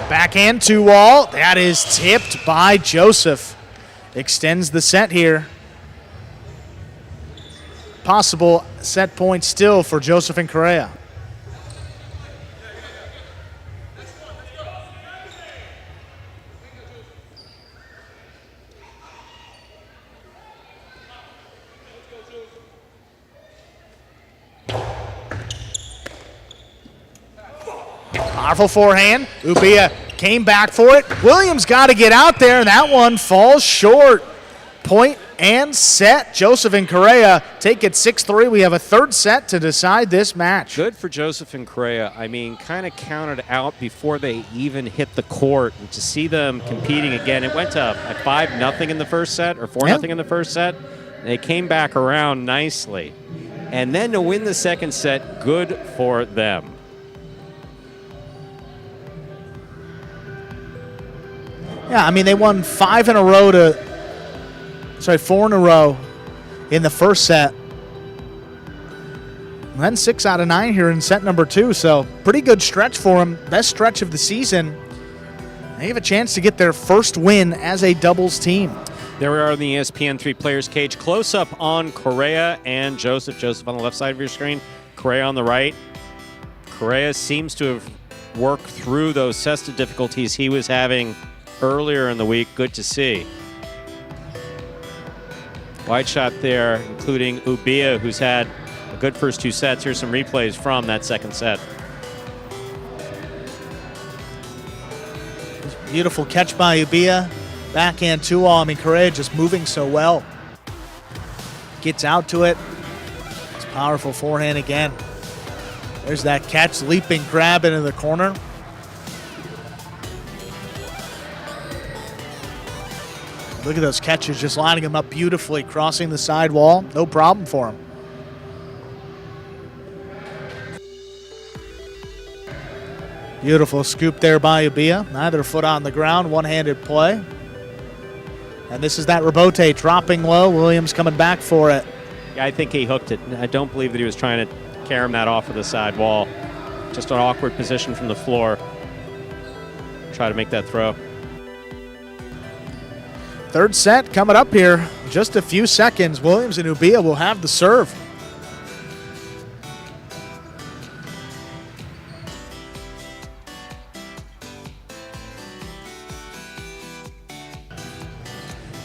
Backhand to wall. That is tipped by Joseph. Extends the set here. Possible set point still for Joseph and Correa. Powerful forehand. Ubia came back for it. Williams got to get out there, and that one falls short. Point and set. Joseph and Correa take it 6-3. We have a third set to decide this match. Good for Joseph and Correa. I mean, kind of counted out before they even hit the court. And to see them competing again, it went to 5-0 in the first set or 4-0 in the first set. And they came back around nicely. And then to win the second set, good for them. Yeah, I mean, they won 4 in a row in the first set. And then 6 out of 9 here in set number 2, so pretty good stretch for them. Best stretch of the season. They have a chance to get their first win as a doubles team. There we are in the ESPN 3 Players Cage. Close up on Correa and Joseph. Joseph on the left side of your screen, Correa on the right. Correa seems to have worked through those CESTA difficulties he was having earlier in the week. Good to see. Wide shot there, including Ubia, who's had a good first 2 sets. Here's some replays from that second set. Beautiful catch by Ubia. Backhand 2-all. I mean, Correa just moving so well. Gets out to it. It's powerful forehand again. There's that catch, leaping grab into the corner. Look at those catches, just lining them up beautifully, crossing the side wall. No problem for him. Beautiful scoop there by Ubia. Neither foot on the ground, one-handed play. And this is that rebote dropping low. Williams coming back for it. Yeah, I think he hooked it. I don't believe that he was trying to carry him that off of the side wall. Just an awkward position from the floor. try to make that throw. Third set coming up here. Just a few seconds. Williams and Ubia will have the serve.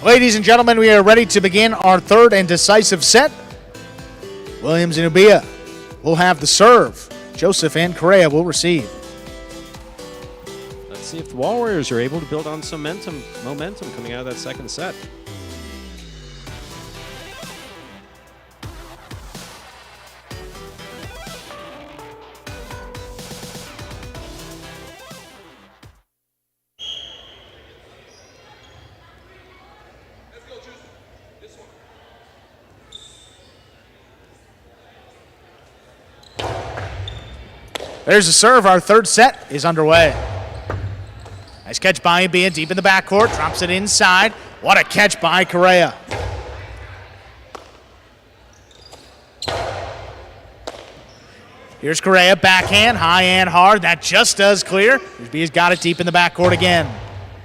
Ladies and gentlemen, we are ready to begin our third and decisive set. Williams and Ubia will have the serve. Joseph and Correa will receive. Let's see if the Wall Warriors are able to build on some momentum coming out of that second set. There's a serve. Our third set is underway. Nice catch by Ubia deep in the backcourt. Drops it inside. What a catch by Correa. Here's Correa, backhand, high and hard. That just does clear. Ubia's got it deep in the backcourt again.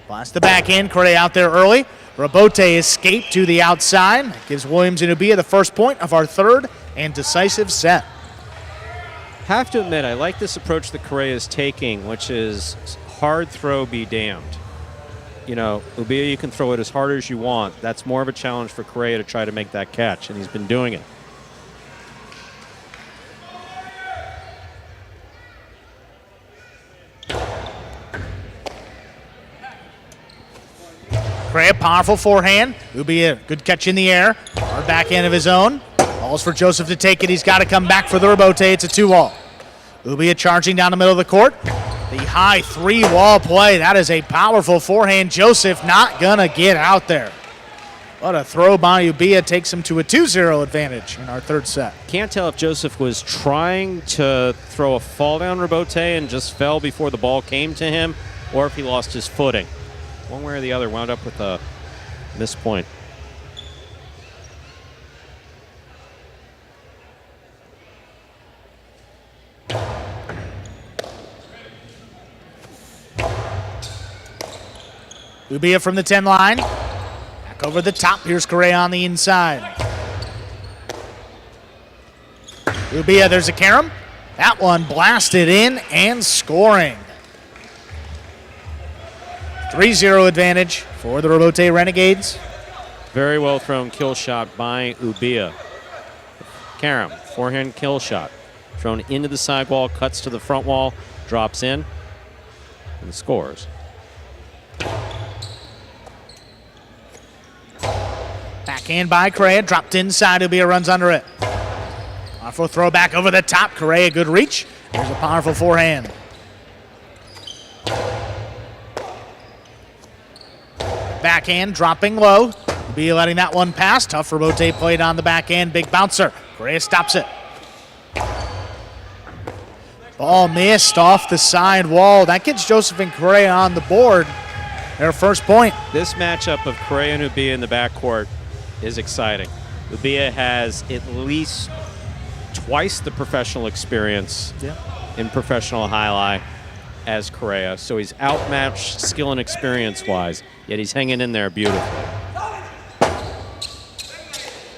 Blast the backhand. Correa out there early. Rabote escaped to the outside. That gives Williams and Ubia the first point of our third and decisive set. Have to admit, I like this approach that Correa is taking, which is hard throw be damned. You know, Ubia, you can throw it as hard as you want. That's more of a challenge for Correa to try to make that catch, and he's been doing it. Correa, powerful forehand. Ubia, good catch in the air. Hard backhand of his own. Balls for Joseph to take it. He's got to come back for the Rabote. It's a 2-wall. Ubia charging down the middle of the court. The high 3-wall play. That is a powerful forehand. Joseph not going to get out there. What a throw by Ubia. Takes him to a 2-0 advantage in our third set. Can't tell if Joseph was trying to throw a fall down Rabote and just fell before the ball came to him, or if he lost his footing. One way or the other, wound up with a missed point. Ubia from the 10 line. Back over the top. Here's Correa on the inside. Ubia, there's a carom. That one blasted in and scoring. 3-0 advantage for the Rabote Renegades. Very well thrown kill shot by Ubia. Karam, forehand kill shot. Thrown into the sidewall, cuts to the front wall, drops in, and scores. Backhand by Correa, dropped inside. Ubia runs under it. Powerful throw back over the top. Correa, good reach. There's a powerful forehand. Backhand dropping low. Ubia letting that one pass. Tough Rabote played on the backhand. Big bouncer. Correa stops it. Ball missed off the side wall. That gets Joseph and Correa on the board. Their first point. This matchup of Correa and Ubia in the backcourt is exciting. Ubia has at least twice the professional experience in professional highlight as Correa, so he's outmatched skill and experience-wise, yet he's hanging in there beautifully.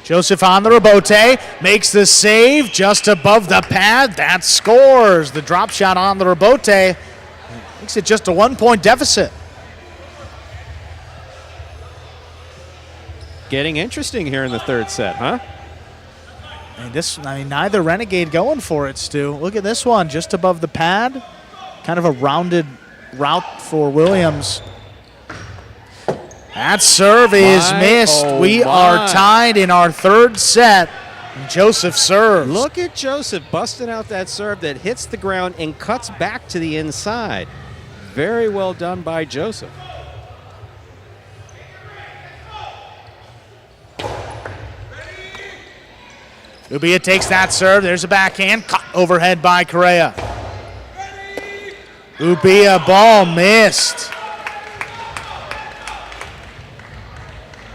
Joseph on the Rabote, makes the save just above the pad. That scores. The drop shot on the Rabote makes it just a 1-point deficit. Getting interesting here in the third set, huh? And neither Renegade going for it, Stu. Look at this one, just above the pad. Kind of a rounded route for Williams. That serve is missed. We are tied in our third set. Joseph serves. Look at Joseph busting out that serve that hits the ground and cuts back to the inside. Very well done by Joseph. Ubia takes that serve. There's a backhand. Caught overhead by Correa. Ubia, ball missed.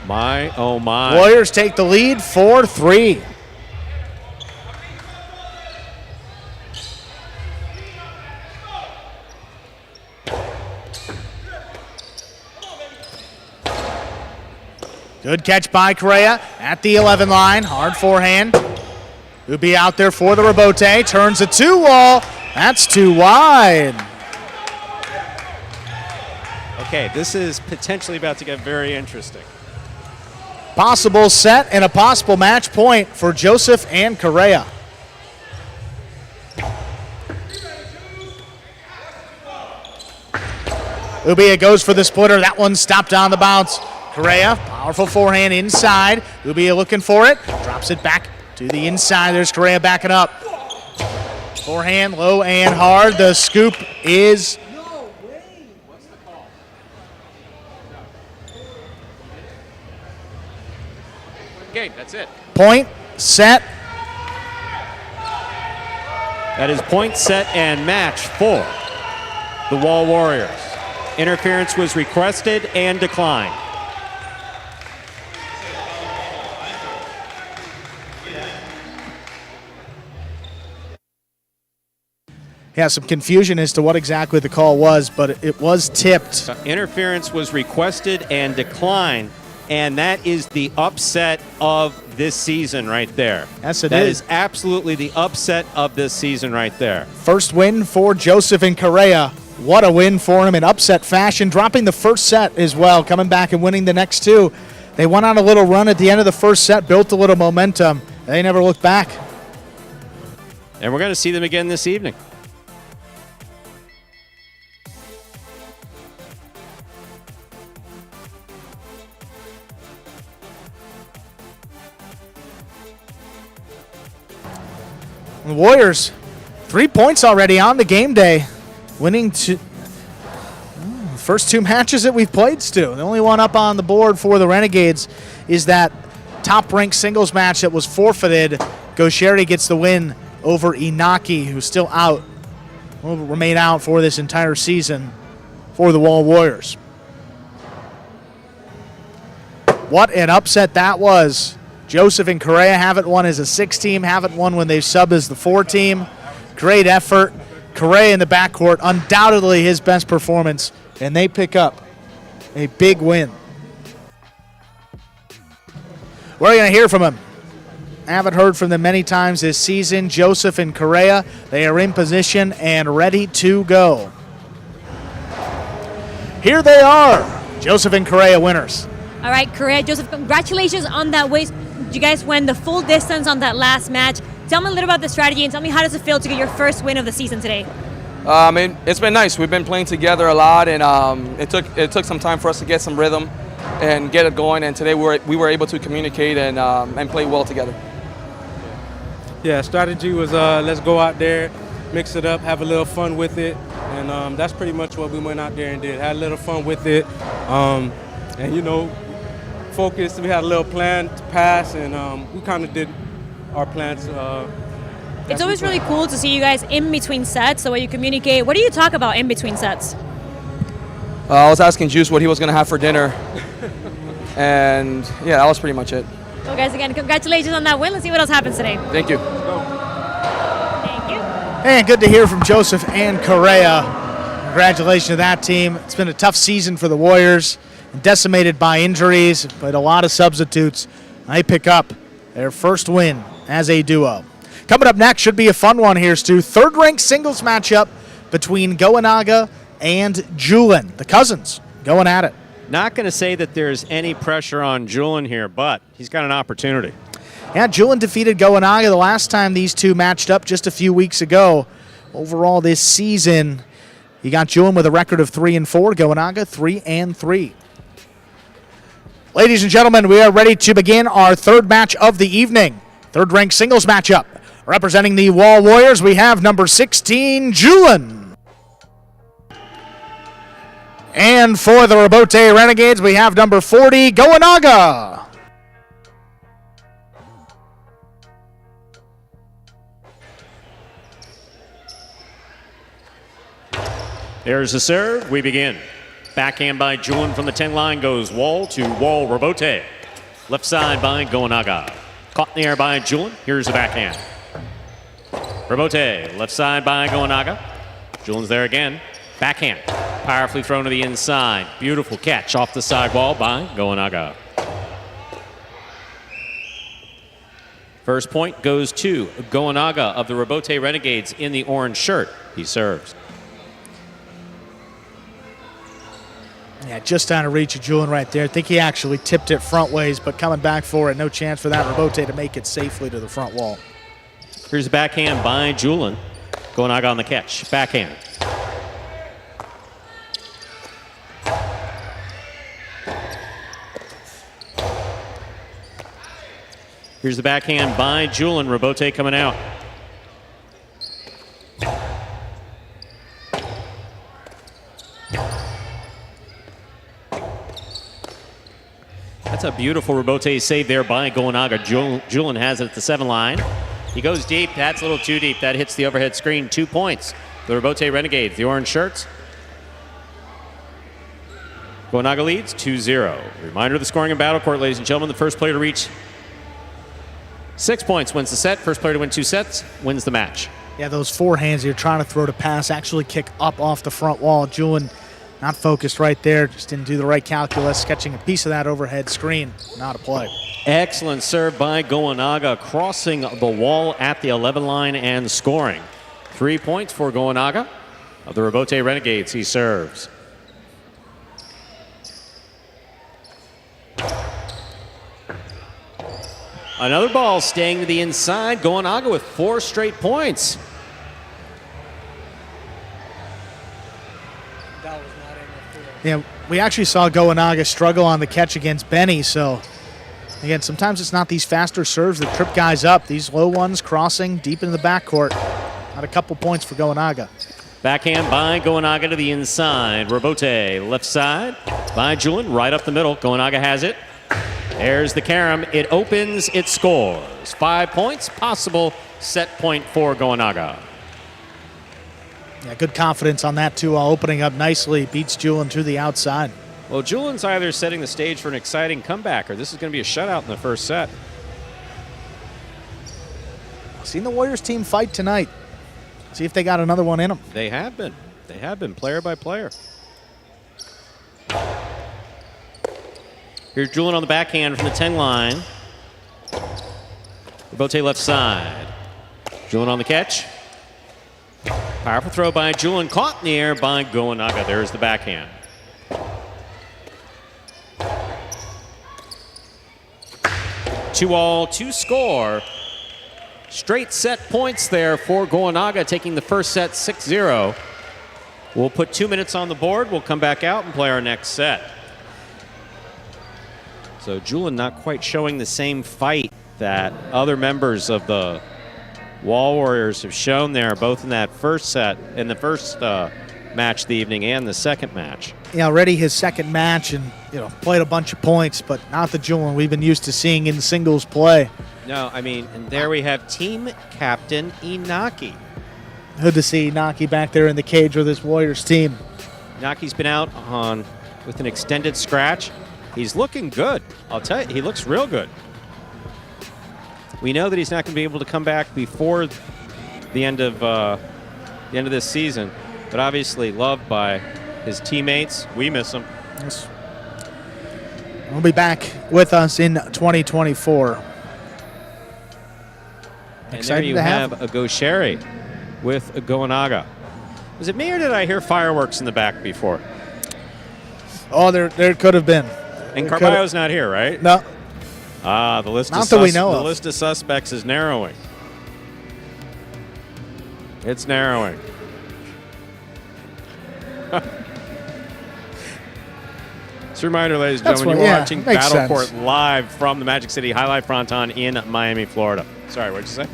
My, oh my. Warriors take the lead 4-3. Good catch by Correa at the 11 line. Hard forehand. Ubi out there for the rebote. Turns a 2-wall. That's too wide. Okay, this is potentially about to get very interesting. Possible set and a possible match point for Joseph and Correa. Ubia goes for the splitter. That one stopped on the bounce. Correa, powerful forehand inside. Ubia looking for it. Drops it back to the inside. There's Correa backing up. Forehand, low and hard. The scoop is Game, that's it. point, set. That is point, set, and match for the Wall Warriors. Interference was requested and declined. Yeah, some confusion as to what exactly the call was, but it was tipped. Interference was requested and declined, and that is the upset of this season right there. Yes, it That is. is absolutely the upset of this season right there. First win for Joseph and Correa. What a win for him in upset fashion, dropping the first set as well, coming back and winning the next two. They went on a little run at the end of the first set, built a little momentum. They never looked back. And we're going to see them again this evening. The Warriors, 3 points already on the game day, winning first two matches that we've played, Stu. The only one up on the board for the Renegades is that top-ranked singles match that was forfeited. Gaucheri gets the win over Inaki, who's still out, will remain out for this entire season for the Wall Warriors. What an upset that was. Joseph and Correa haven't won as a 6-team, haven't won when they've subbed as the 4-team. Great effort. Correa in the backcourt, undoubtedly his best performance, and they pick up a big win. We're going to hear from him. I haven't heard from them many times this season. Joseph and Correa, they are in position and ready to go. Here they are, Joseph and Correa winners. All right, Correa, Joseph, congratulations on that win. You guys went the full distance on that last match. Tell me a little about the strategy and tell me how does it feel to get your first win of the season today? It's been nice. We've been playing together a lot, and it took some time for us to get some rhythm and get it going. And today we were able to communicate and play well together. Yeah, strategy was let's go out there, mix it up, have a little fun with it, and that's pretty much what we went out there and did. Had a little fun with it, and you know, focused. We had a little plan to pass, and we kind of did our plans. It's always really cool to see you guys in between sets, the way you communicate. What do you talk about in between sets? I was asking Juice what he was going to have for dinner, and yeah, that was pretty much it. Well, guys, again, congratulations on that win. Let's see what else happens today. Thank you. Thank you. And good to hear from Joseph and Correa. Congratulations to that team. It's been a tough season for the Warriors, decimated by injuries, but a lot of substitutes. They pick up their first win as a duo. Coming up next should be a fun one here, Stu. Third-ranked singles matchup between Goenaga and Julian. The cousins going at it. Not going to say that there's any pressure on Julian here, but he's got an opportunity. Yeah, Julian defeated Goenaga the last time these two matched up just a few weeks ago. Overall this season, you got Julian with a record of 3-4, Goenaga 3-3. Ladies and gentlemen, we are ready to begin our third match of the evening. Third-ranked singles matchup. Representing the Wall Warriors, we have number 16, Julian. And for the Rebote Renegades, we have number 40, Goenaga. There's the serve. We begin. Backhand by Julian from the 10 line goes wall to wall Rebote. Left side by Goenaga. Caught in the air by Julian. Here's the backhand. Rebote, left side by Goenaga. Julian's there again. Backhand, powerfully thrown to the inside. Beautiful catch off the sidewall by Goenaga. First point goes to Goanaga of the Robote Renegades in the orange shirt. He serves. Yeah, just out of reach of Julian right there. I think he actually tipped it front ways, but coming back for it, no chance for that Robote to make it safely to the front wall. Here's a backhand by Julin. Goanaga on the catch. Backhand. Here's the backhand by Julin. Robote coming out. That's a beautiful Robote save there by Goanaga. Julin has it at the 7 line. He goes deep. That's a little too deep. That hits the overhead screen. 2 points. The Robote Renegades, the orange shirts. Goanaga leads 2-0. Reminder of the scoring in Battle Court, ladies and gentlemen. The first player to reach 6 points wins the set. First player to win 2 sets wins the match. Yeah, those forehands you're trying to throw to pass actually kick up off the front wall. Julian not focused right there, just didn't do the right calculus, catching a piece of that overhead screen. Not a play. Excellent serve by Goanaga, crossing the wall at the 11 line and scoring. 3 points for Goanaga of the Robote Renegades. He serves. Another ball staying to the inside. Goanaga with 4 straight points. Yeah, we actually saw Goanaga struggle on the catch against Benny, so again, sometimes it's not these faster serves that trip guys up. These low ones crossing deep into the backcourt. Not a couple points for Goanaga. Backhand by Goanaga to the inside. Robote left side by Julin, right up the middle. Goanaga has it. There's the carom. It opens, it scores. 5 points, possible set point for Goanaga. Yeah, good confidence on that too, opening up nicely. Beats Julian to the outside. Well, Julian's either setting the stage for an exciting comeback or this is going to be a shutout in the first set. Seen the Warriors team fight tonight. See if they got another one in them. They have been. They have been, player by player. Here's Julin on the backhand from the 10 line. Robote left side. Julin on the catch. Powerful throw by Julin, caught in the air by Goanaga. There's the backhand. Two all, 2 score. Straight set points there for Goanaga, taking the first set 6-0. We'll put 2 minutes on the board. We'll come back out and play our next set. So Julin not quite showing the same fight that other members of the Wall Warriors have shown there, both in that first set, in the first match of the evening and the second match. Yeah, already his second match and played a bunch of points, but not the Julian we've been used to seeing in singles play. No, I mean, and there we have team captain Inaki. Good to see Inaki back there in the cage with his Warriors team. Inaki's been out with an extended scratch. He's looking good. I'll tell you, he looks real good. We know that he's not going to be able to come back before the end of this season, but obviously loved by his teammates. We miss him. Yes. He'll be back with us in 2024. And there you have a Gaucheri with a Goanaga. Was it me or did I hear fireworks in the back before? Oh, there could have been. And Carballo's not here, right? No. Ah, the list not that we know of. The list of suspects is narrowing. It's narrowing. Just a reminder, ladies and gentlemen, you're watching Battle Court live from the Magic City Highlight Fronton in Miami, Florida. Sorry, what'd you say?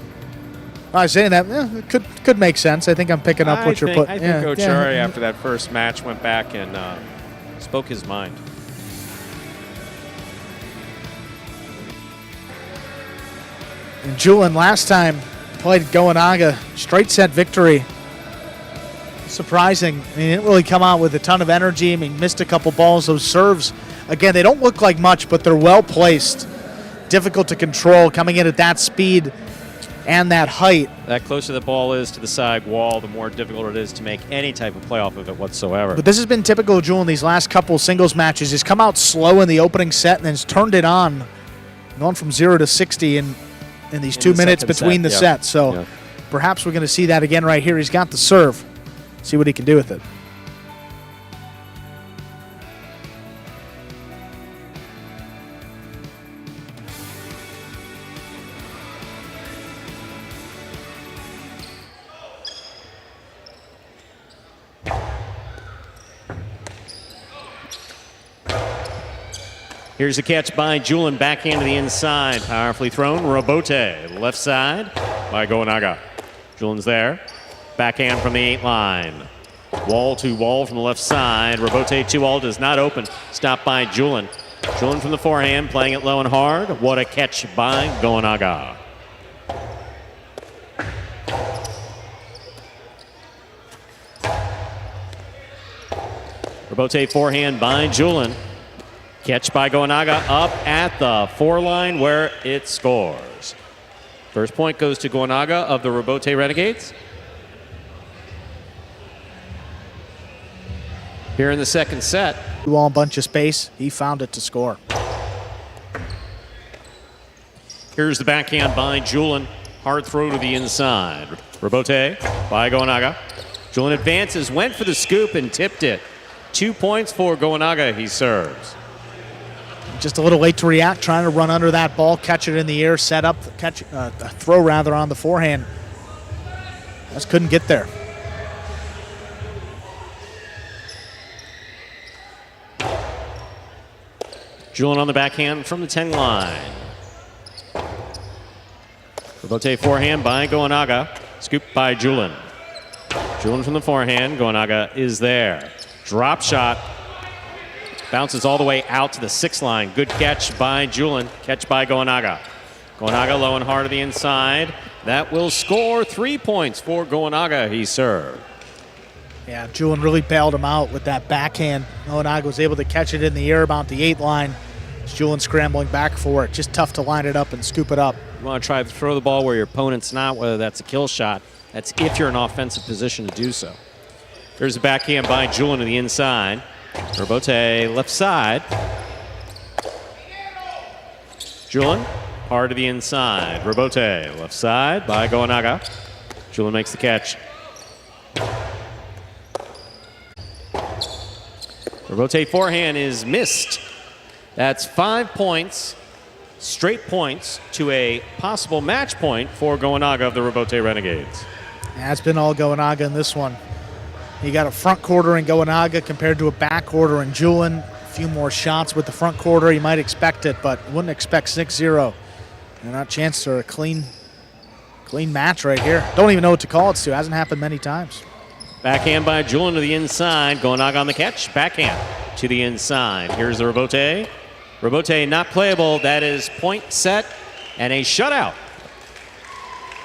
I was saying that it could make sense. I think I'm picking up what you're putting. I think Gaucheri, after that first match, went back and spoke his mind. And Julian last time played Goanaga, straight set victory. Surprising. I mean, he didn't really come out with a ton of energy. I mean, missed a couple balls. Those serves, again, they don't look like much, but they're well placed. Difficult to control coming in at that speed and that height. That closer the ball is to the side wall, the more difficult it is to make any type of play off of it whatsoever. But this has been typical of Julian these last couple singles matches. He's come out slow in the opening set and then has turned it on, going from 0 to 60 in in these In 2 the minutes second between set, the yeah. sets. So Yeah. perhaps we're going to see that again right here. He's got the serve. See what he can do with it. Here's a catch by Julin, backhand to the inside. Powerfully thrown. Robote, left side by Gonaga. Julin's there. Backhand from the 8 line. Wall to wall from the left side. Robote 2-all does not open. Stopped by Julin. Julin from the forehand, playing it low and hard. What a catch by Gonaga. Robote forehand by Julin. Catch by Gonaga up at the 4 line where it scores. First point goes to Gonaga of the Robote Renegades. Here in the second set. 2-all bunch of space. He found it to score. Here's the backhand by Julin. Hard throw to the inside. Robote by Gonaga. Julin advances, went for the scoop and tipped it. 2 points for Gonaga, he serves. Just a little late to react, trying to run under that ball, catch it in the air, set up, catch a throw rather on the forehand. Just couldn't get there. Julin on the backhand from the 10 line. Robote forehand by Gonaga. Scooped by Julin. Julin from the forehand. Gonaga is there. Drop shot. Bounces all the way out to the 6 line. Good catch by Julin. Catch by Gonaga. Gonaga low and hard to the inside. That will score 3 points for Gonaga. He served. Yeah, Julin really bailed him out with that backhand. Gonaga was able to catch it in the air about the 8 line. Julin scrambling back for it. Just tough to line it up and scoop it up. You want to try to throw the ball where your opponent's not, whether that's a kill shot. That's if you're in offensive position to do so. There's a backhand by Julin to the inside. Robote left side. Julin hard to the inside. Robote left side by Gonaga. Julin makes the catch. Robote forehand is missed. That's 5 points, straight points to a possible match point for Gonaga of the Robote Renegades. Yeah, it's been all Gonaga in this one. You got a front quarter in Gonaga compared to a back quarter in Julin. A few more shots with the front quarter. You might expect it, but wouldn't expect 6-0. And a chance for a clean match right here. Don't even know what to call it, Stu. Hasn't happened many times. Backhand by Julin to the inside. Gonaga on the catch. Backhand to the inside. Here's the Robote. Robote not playable. That is point set and a shutout.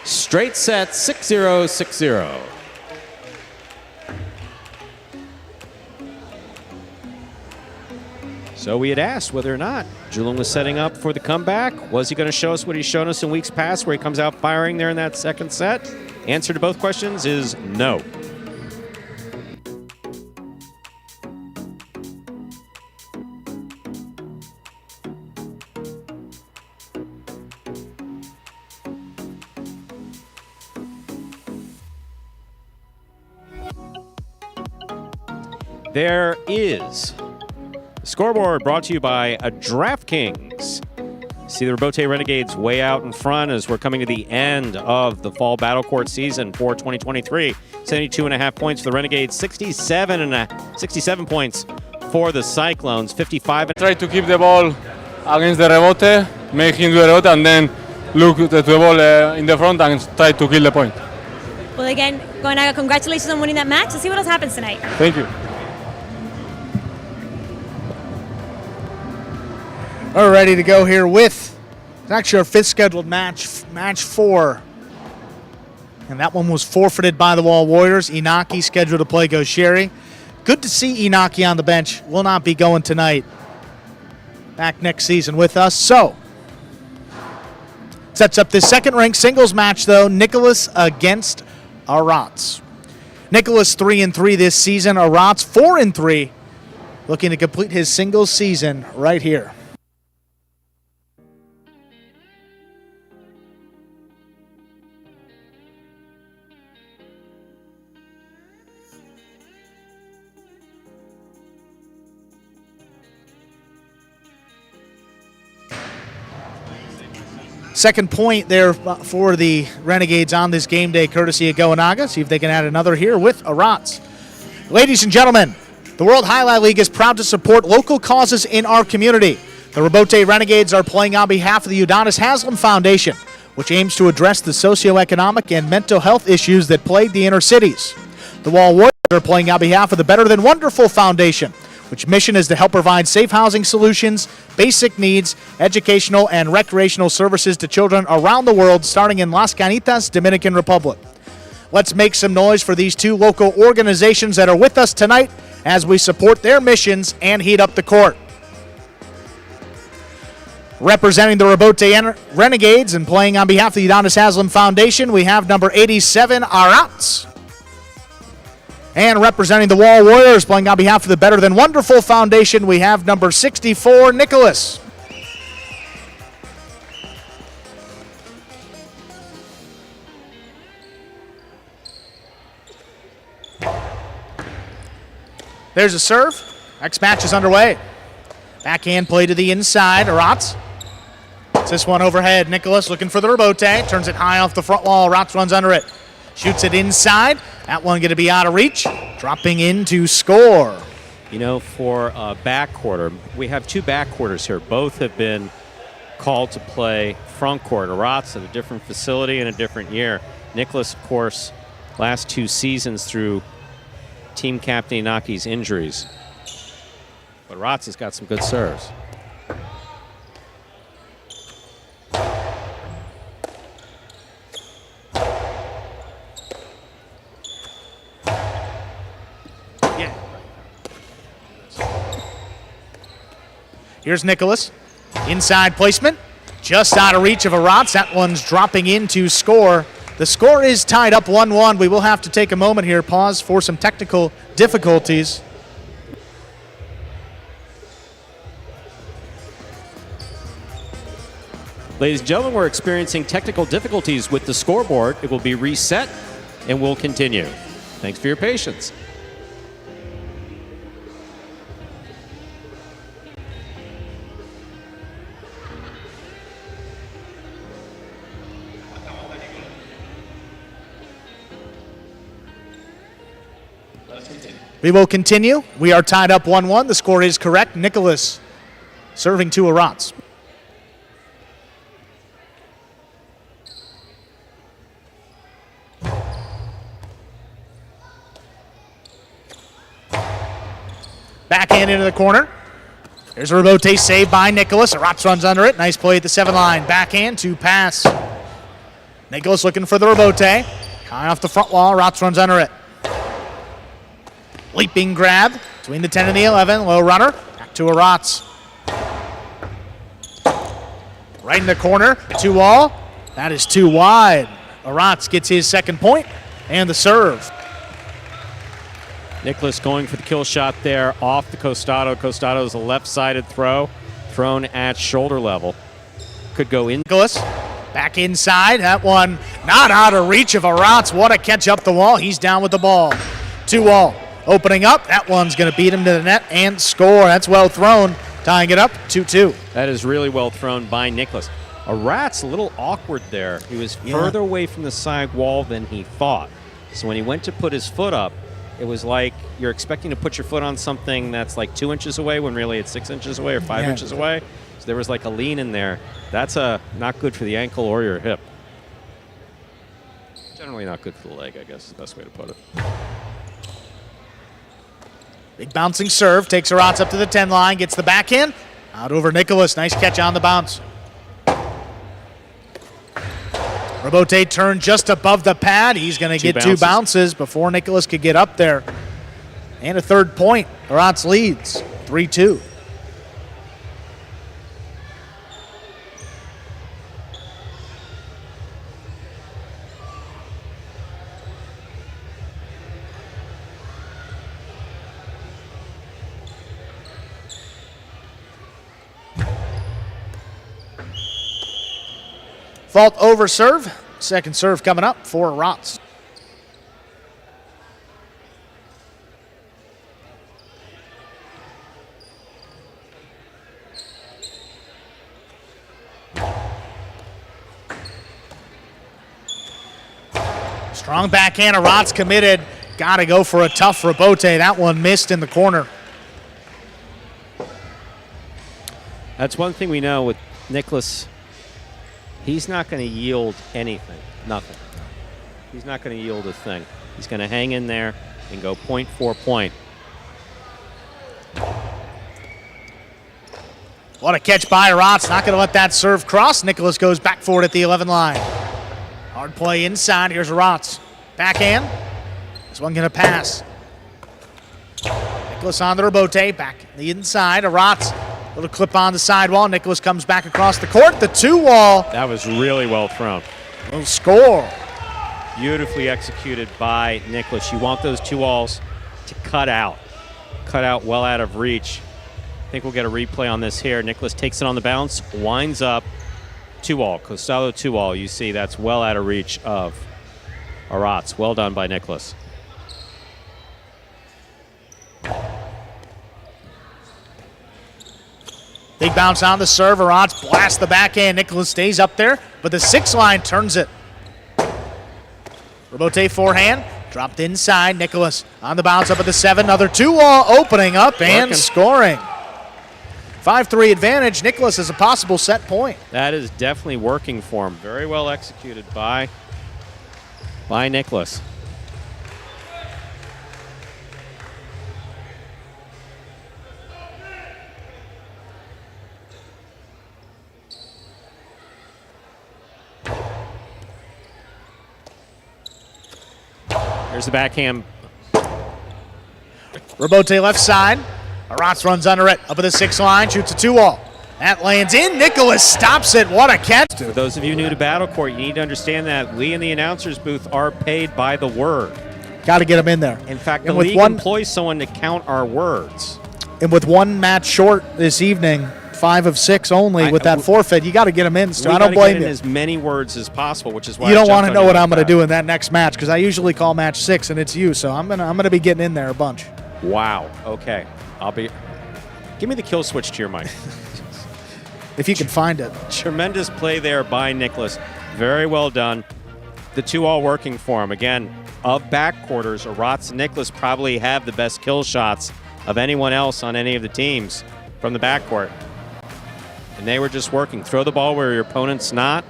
Straight set 6-0, 6-0. So we had asked whether or not Julin was setting up for the comeback. Was he going to show us what he's shown us in weeks past where he comes out firing there in that second set? Answer to both questions is no. There is a scoreboard brought to you by DraftKings. See the Robote Renegades way out in front as we're coming to the end of the fall battle court season for 2023. 72.5 points for the Renegades, 67 points for the Cyclones, 55. Try to keep the ball against the rebote, make him do the rebote, and then look to the ball in the front and try to kill the point. Well, again, Gonaga, congratulations on winning that match. Let's see what else happens tonight. Thank you. We're ready to go here with, it's actually our 5th scheduled match, match 4. And that one was forfeited by the Wall Warriors. Inaki scheduled to play Gaucheri. Good to see Inaki on the bench. Will not be going tonight. Back next season with us. So, sets up this second ranked singles match though. Nicholas against Arats. Nicholas 3-3 this season. Arats 4-3. Looking to complete his singles season right here. Second point there for the Renegades on this game day, courtesy of Goanaga. See if they can add another here with Arats. Ladies and gentlemen, the World Highlight League is proud to support local causes in our community. The Rabote Renegades are playing on behalf of the Udonis Haslam Foundation, which aims to address the socioeconomic and mental health issues that plague the inner cities. The Wall Warriors are playing on behalf of the Better Than Wonderful Foundation, which mission is to help provide safe housing solutions, basic needs, educational and recreational services to children around the world, starting in Las Canitas, Dominican Republic. Let's make some noise for these two local organizations that are with us tonight as we support their missions and heat up the court. Representing the Rabote Renegades and playing on behalf of the Udonis Haslam Foundation, we have number 87, Arats. And representing the Wall Warriors, playing on behalf of the Better Than Wonderful Foundation, we have number 64, Nicholas. There's a serve. Next match is underway. Backhand play to the inside, Arats. This one overhead. Nicholas looking for the rebote. Turns it high off the front wall. Rotz runs under it. Shoots it inside. That one going to be out of reach. Dropping in to score. You know, for a backcourt, we have two backcourters here. Both have been called to play front court. Rotz at a different facility in a different year. Nicholas, of course, last 2 seasons through team captain Inaki's injuries. But Rotz has got some good serves. Here's Nicholas. Inside placement. Just out of reach of Arats. That one's dropping in to score. The score is tied up 1-1. We will have to take a moment here, pause for some technical difficulties. Ladies and gentlemen, we're experiencing technical difficulties with the scoreboard. It will be reset and we'll continue. Thanks for your patience. We will continue. We are tied up 1-1. The score is correct. Nicholas serving to Arats. Backhand into the corner. There's a rebote saved by Nicholas. Arats runs under it. Nice play at the 7 line. Backhand to pass. Nicholas looking for the rebote. High off the front wall. Arats runs under it. Leaping grab between the 10 and the 11. Low runner. Back to Arats. Right in the corner. 2-all. That is too wide. Arats gets his second point and the serve. Nicholas going for the kill shot there off the Costado. Costado's a left-sided throw, thrown at shoulder level. Could go in. Nicholas back inside. That one not out of reach of Arats. What a catch up the wall. He's down with the ball. 2-all. Opening up. That one's going to beat him to the net and score. That's well thrown. Tying it up 2-2. That is really well thrown by Nicholas. Arats a little awkward there. He was further away from the side wall than he thought. So when he went to put his foot up, it was like you're expecting to put your foot on something that's like 2 inches away when really it's 6 inches away or 5 inches away. So there was like a lean in there. That's not good for the ankle or your hip. Generally not good for the leg, I guess is the best way to put it. Big bouncing serve. Takes Arats up to the 10 line. Gets the backhand. Out over Nicholas. Nice catch on the bounce. Rebote turned just above the pad. He's going to get 2 bounces before Nicholas could get up there. And a third point. Arats leads 3-2. Fault over serve. Second serve coming up for Arats. Strong backhand. Arat's committed. Got to go for a tough rebote. That one missed in the corner. That's one thing we know with Nicholas. He's not going to yield anything. Nothing. He's not going to yield a thing. He's going to hang in there and go point for point. What a catch by Arat's. Not going to let that serve cross. Nicholas goes back for it at the 11 line. Hard play inside. Here's Arat's. Backhand. This one going to pass. Nicholas on the rebote. Back the inside. Arat's. Little clip on the sidewall. Nicholas comes back across the court. The 2-wall. That was really well thrown. Will score. Beautifully executed by Nicholas. You want those 2-walls to cut out well out of reach. I think we'll get a replay on this here. Nicholas takes it on the bounce, winds up, 2-wall, Costado 2-wall. You see that's well out of reach of Arat's. Well done by Nicholas. Big bounce on the serve. Arat's blasts the backhand. Nicholas stays up there, but the 6 line turns it. Rebote forehand, dropped inside. Nicholas on the bounce up at the 7. Another 2-wall opening up and scoring. 5-3 advantage. Nicholas is a possible set point. That is definitely working for him. Very well executed by Nicholas. There's the backhand. Rebote left side. Arat's runs under it. Up at the 6 line. Shoots a 2-wall. That lands in. Nicholas stops it. What a catch. For those of you new to Battle Court, you need to understand that we in the announcer's booth are paid by the word. Got to get him in there. In fact, the league employs someone to count our words. And with one match short this evening, 5 of 6 only with that forfeit, you got to get him in. So I don't blame you. As many words as possible, which is why you don't want to know what I'm going to do in that next match because I usually call match 6 and it's you. So I'm gonna be getting in there a bunch. Wow. Okay. Give me the kill switch to your mic. If you can find it. Tremendous play there by Nicholas. Very well done. The 2-all working for him. Again, of backcourters, Arat's and Nicholas probably have the best kill shots of anyone else on any of the teams from the backcourt. And they were just working. Throw the ball where your opponent's not.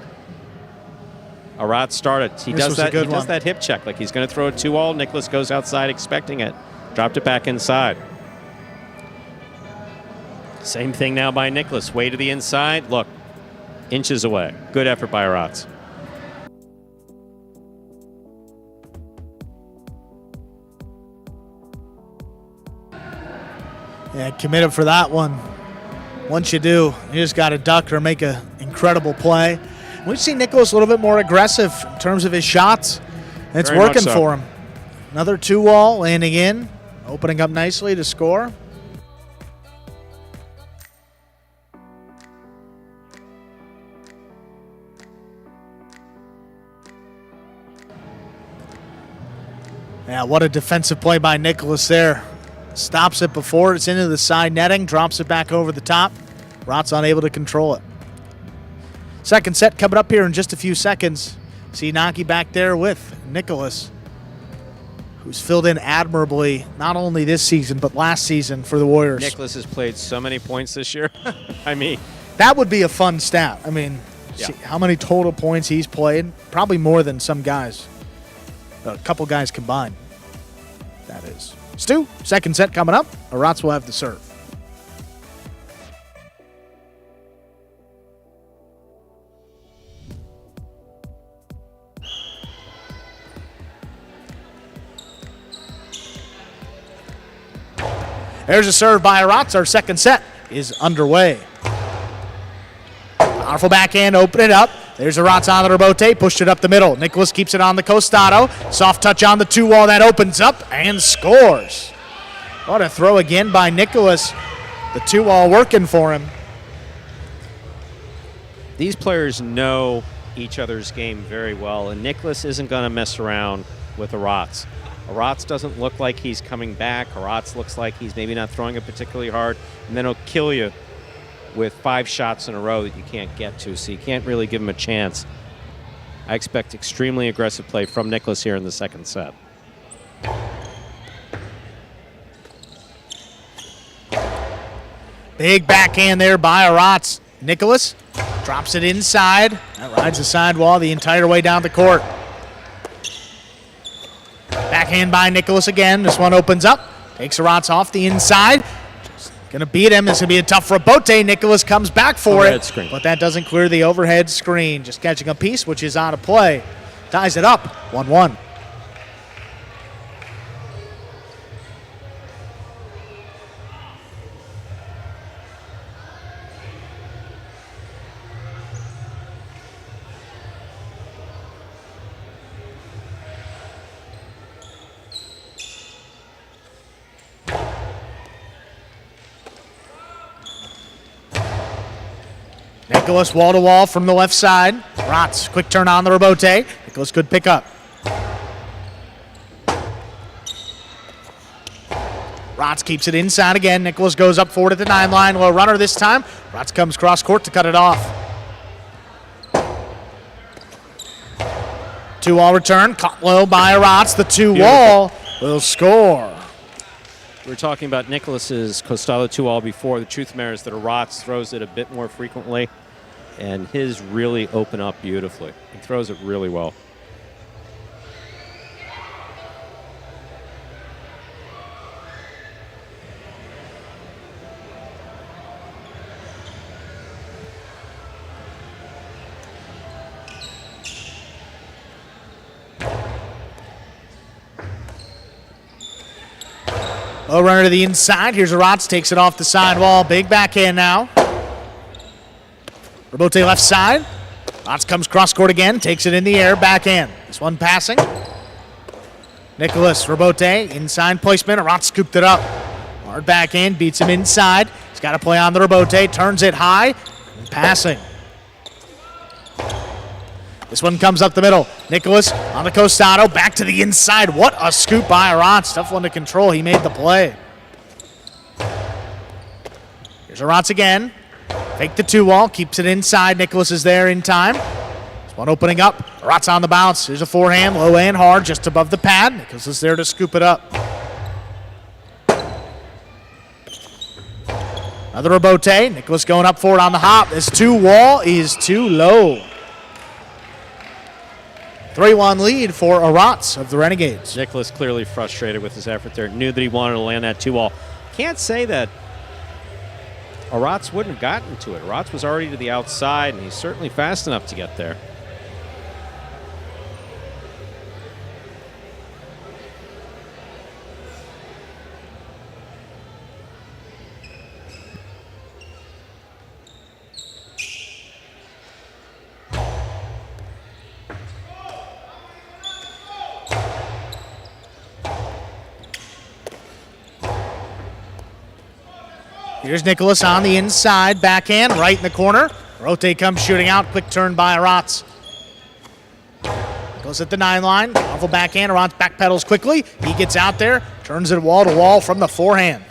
Arat started. He does that hip check like he's going to throw a 2-all. Nicholas goes outside expecting it. Dropped it back inside. Same thing now by Nicholas. Way to the inside. Look, inches away. Good effort by Arat's. Yeah, committed for that one. Once you do, you just got to duck or make an incredible play. We've seen Nicholas a little bit more aggressive in terms of his shots. And it's working for him. Another 2-wall landing in, opening up nicely to score. Yeah, what a defensive play by Nicholas there. Stops it before it's into the side netting, drops it back over the top. Arat's unable to control it. Second set coming up here in just a few seconds. See Naki back there with Nicholas, who's filled in admirably, not only this season, but last season for the Warriors. Nicholas has played so many points this year. I mean, that would be a fun stat. I mean, see how many total points he's played. Probably more than some guys. A couple guys combined. That is. Stu, second set coming up. Arat's will have the serve. There's a serve by Arat's. Our second set is underway. Powerful backhand, open it up. There's Arat's on the rebote, pushed it up the middle. Nicholas keeps it on the Costado. Soft touch on the 2-wall that opens up and scores. What a throw again by Nicholas. The 2-wall working for him. These players know each other's game very well, and Nicholas isn't going to mess around with Arat's. Arat's doesn't look like he's coming back. Arat's looks like he's maybe not throwing it particularly hard, and then he'll kill you with 5 shots in a row that you can't get to, so you can't really give him a chance. I expect extremely aggressive play from Nicholas here in the second set. Big backhand there by Arats. Nicholas drops it inside. That rides the sidewall the entire way down the court. Backhand by Nicholas again. This one opens up. Takes Arats off the inside. Gonna beat him. It's gonna be a tough rebote. Nicholas comes back for Overhead it, screen. but that doesn't clear the overhead screen. Just catching a piece, which is out of play. Ties it up, 1-1. Nicholas wall-to-wall from the left side. Rotz, quick turn on the rebote. Nicholas good pick up. Rotz keeps it inside again. Nicholas goes up forward at the 9 line. Low runner this time. Rotz comes cross court to cut it off. 2-wall return. Caught low by Rotz. The 2-wall will score. We were talking about Nicholas's Costado 2-all before. The truth of the matter is that Arats throws it a bit more frequently, and his really open up beautifully. He throws it really well. Low runner to the inside. Here's Arats, takes it off the sidewall. Big backhand now. Rebote left side. Arats comes cross court again, takes it in the air, backhand. This one passing. Nicholas, rebote, inside placement. Arats scooped it up. Hard backhand, beats him inside. He's got to play on the rebote, turns it high, and passing. This one comes up the middle. Nicholas on the Costado, back to the inside. What a scoop by Arats. Tough one to control. He made the play. Here's Arats again. Fake the 2-wall, keeps it inside. Nicholas is there in time. This one opening up. Arats on the bounce. Here's a forehand, low and hard, just above the pad. Nicholas is there to scoop it up. Another rebote. Nicholas going up forward on the hop. This 2-wall is too low. 3-1 lead for Arats of the Renegades. Nicholas clearly frustrated with his effort there. Knew that he wanted to land that 2-wall. Can't say that Arats wouldn't have gotten to it. Arats was already to the outside, and he's certainly fast enough to get there. Here's Nicholas on the inside, backhand, right in the corner. Rote comes shooting out, quick turn by Arats. Goes at the 9 line, powerful backhand, Arats backpedals quickly. He gets out there, turns it wall to wall from the forehand.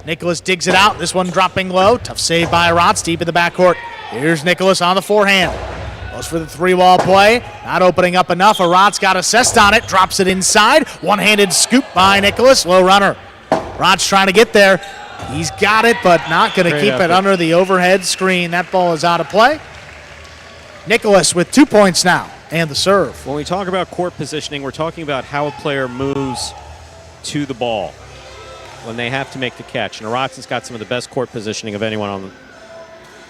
Nicholas digs it out, this one dropping low. Tough save by Arats, deep in the backcourt. Here's Nicholas on the forehand. Goes for the 3-wall play, not opening up enough. Arats got assessed on it, drops it inside. One-handed scoop by Nicholas, low runner. Arats trying to get there. He's got it, but not going to keep it under the overhead screen. That ball is out of play. Nicholas with 2 points now and the serve. When we talk about court positioning, we're talking about how a player moves to the ball when they have to make the catch. And Arats has got some of the best court positioning of anyone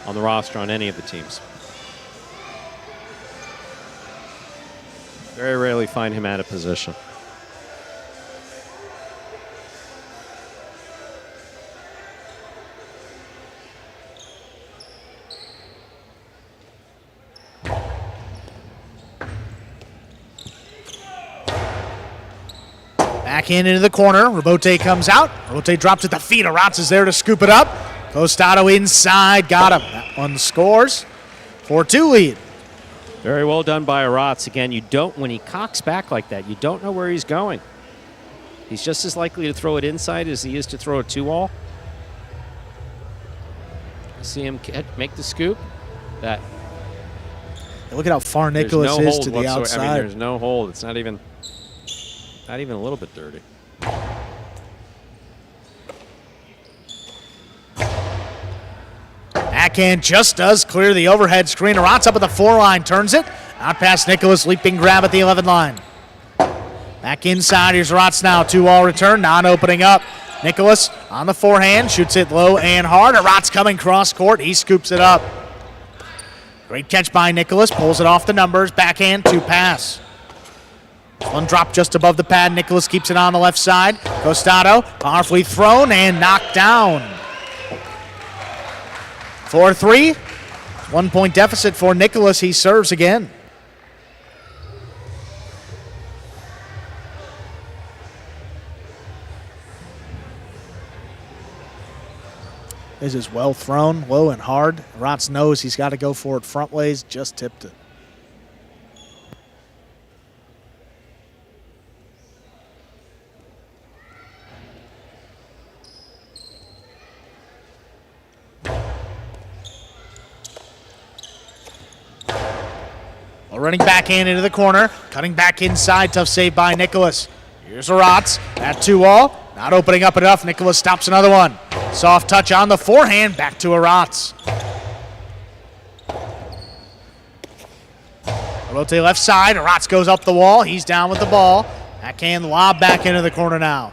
on the roster on any of the teams. Very rarely find him out of position. Backhand into the corner. Rebote comes out. Rebote drops at the feet. Arats is there to scoop it up. Costado inside. Got him. That one scores. 4-2 lead. Very well done by Arats. Again, you don't, when he cocks back like that, you don't know where he's going. He's just as likely to throw it inside as he is to throw a 2-wall. See him make the scoop. That Look at how far There's Nicholas no is hold to the whatsoever. outside. I mean, there's no hold. It's not even a little bit dirty. Backhand just does clear the overhead screen. Arats up at the 4 line, turns it. Out past Nicholas, leaping grab at the 11 line. Back inside, here's Arats now. 2-all return, non-opening up. Nicholas on the forehand, shoots it low and hard. Arats coming cross court, he scoops it up. Great catch by Nicholas, pulls it off the numbers. Backhand to pass. One drop just above the pad. Nicholas keeps it on the left side. Costado, powerfully thrown and knocked down. 4-3. 1 point deficit for Nicholas. He serves again. This is well thrown, low and hard. Rotz knows he's got to go for it front ways, just tipped it. Running backhand into the corner, cutting back inside, tough save by Nicholas. Here's Arats at 2-all, not opening up enough. Nicholas stops another one. Soft touch on the forehand, back to Arats. Rotate left side, Arats goes up the wall, he's down with the ball. Backhand lob back into the corner now.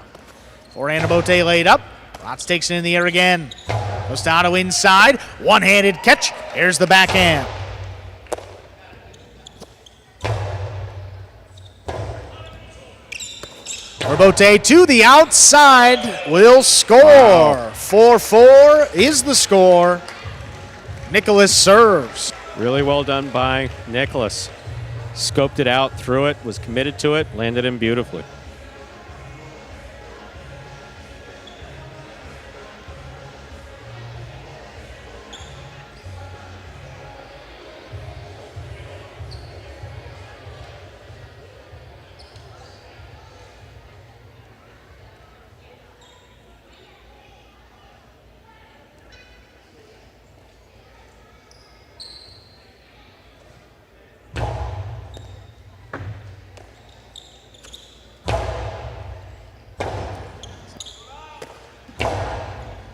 Forehand Bote laid up, Arats takes it in the air again. Costado inside, one-handed catch, here's the backhand. Bote to the outside will score. 4-4 is the score. Nicholas serves. Really well done by Nicholas. Scoped it out, threw it, was committed to it, landed him beautifully.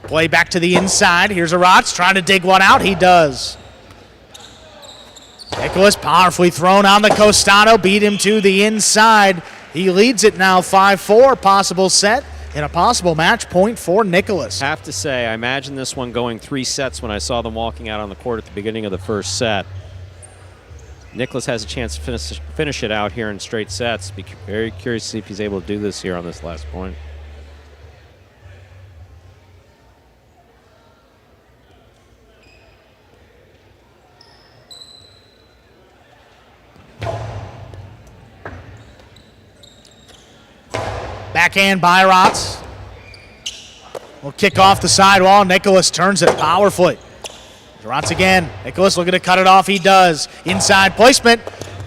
Play back to the inside. Here's Arats trying to dig one out. He does. Nicholas powerfully thrown on the Costado. Beat him to the inside. He leads it now 5-4. Possible set and a possible match point for Nicholas. Have to say, I imagined this one going 3 sets when I saw them walking out on the court at the beginning of the first set. Nicholas has a chance to finish it out here in straight sets. Be very curious to see if he's able to do this here on this last point. Backhand by Arats. Will kick off the sidewall. Nicholas turns it powerfully. Arats again. Nicholas looking to cut it off. He does. Inside placement.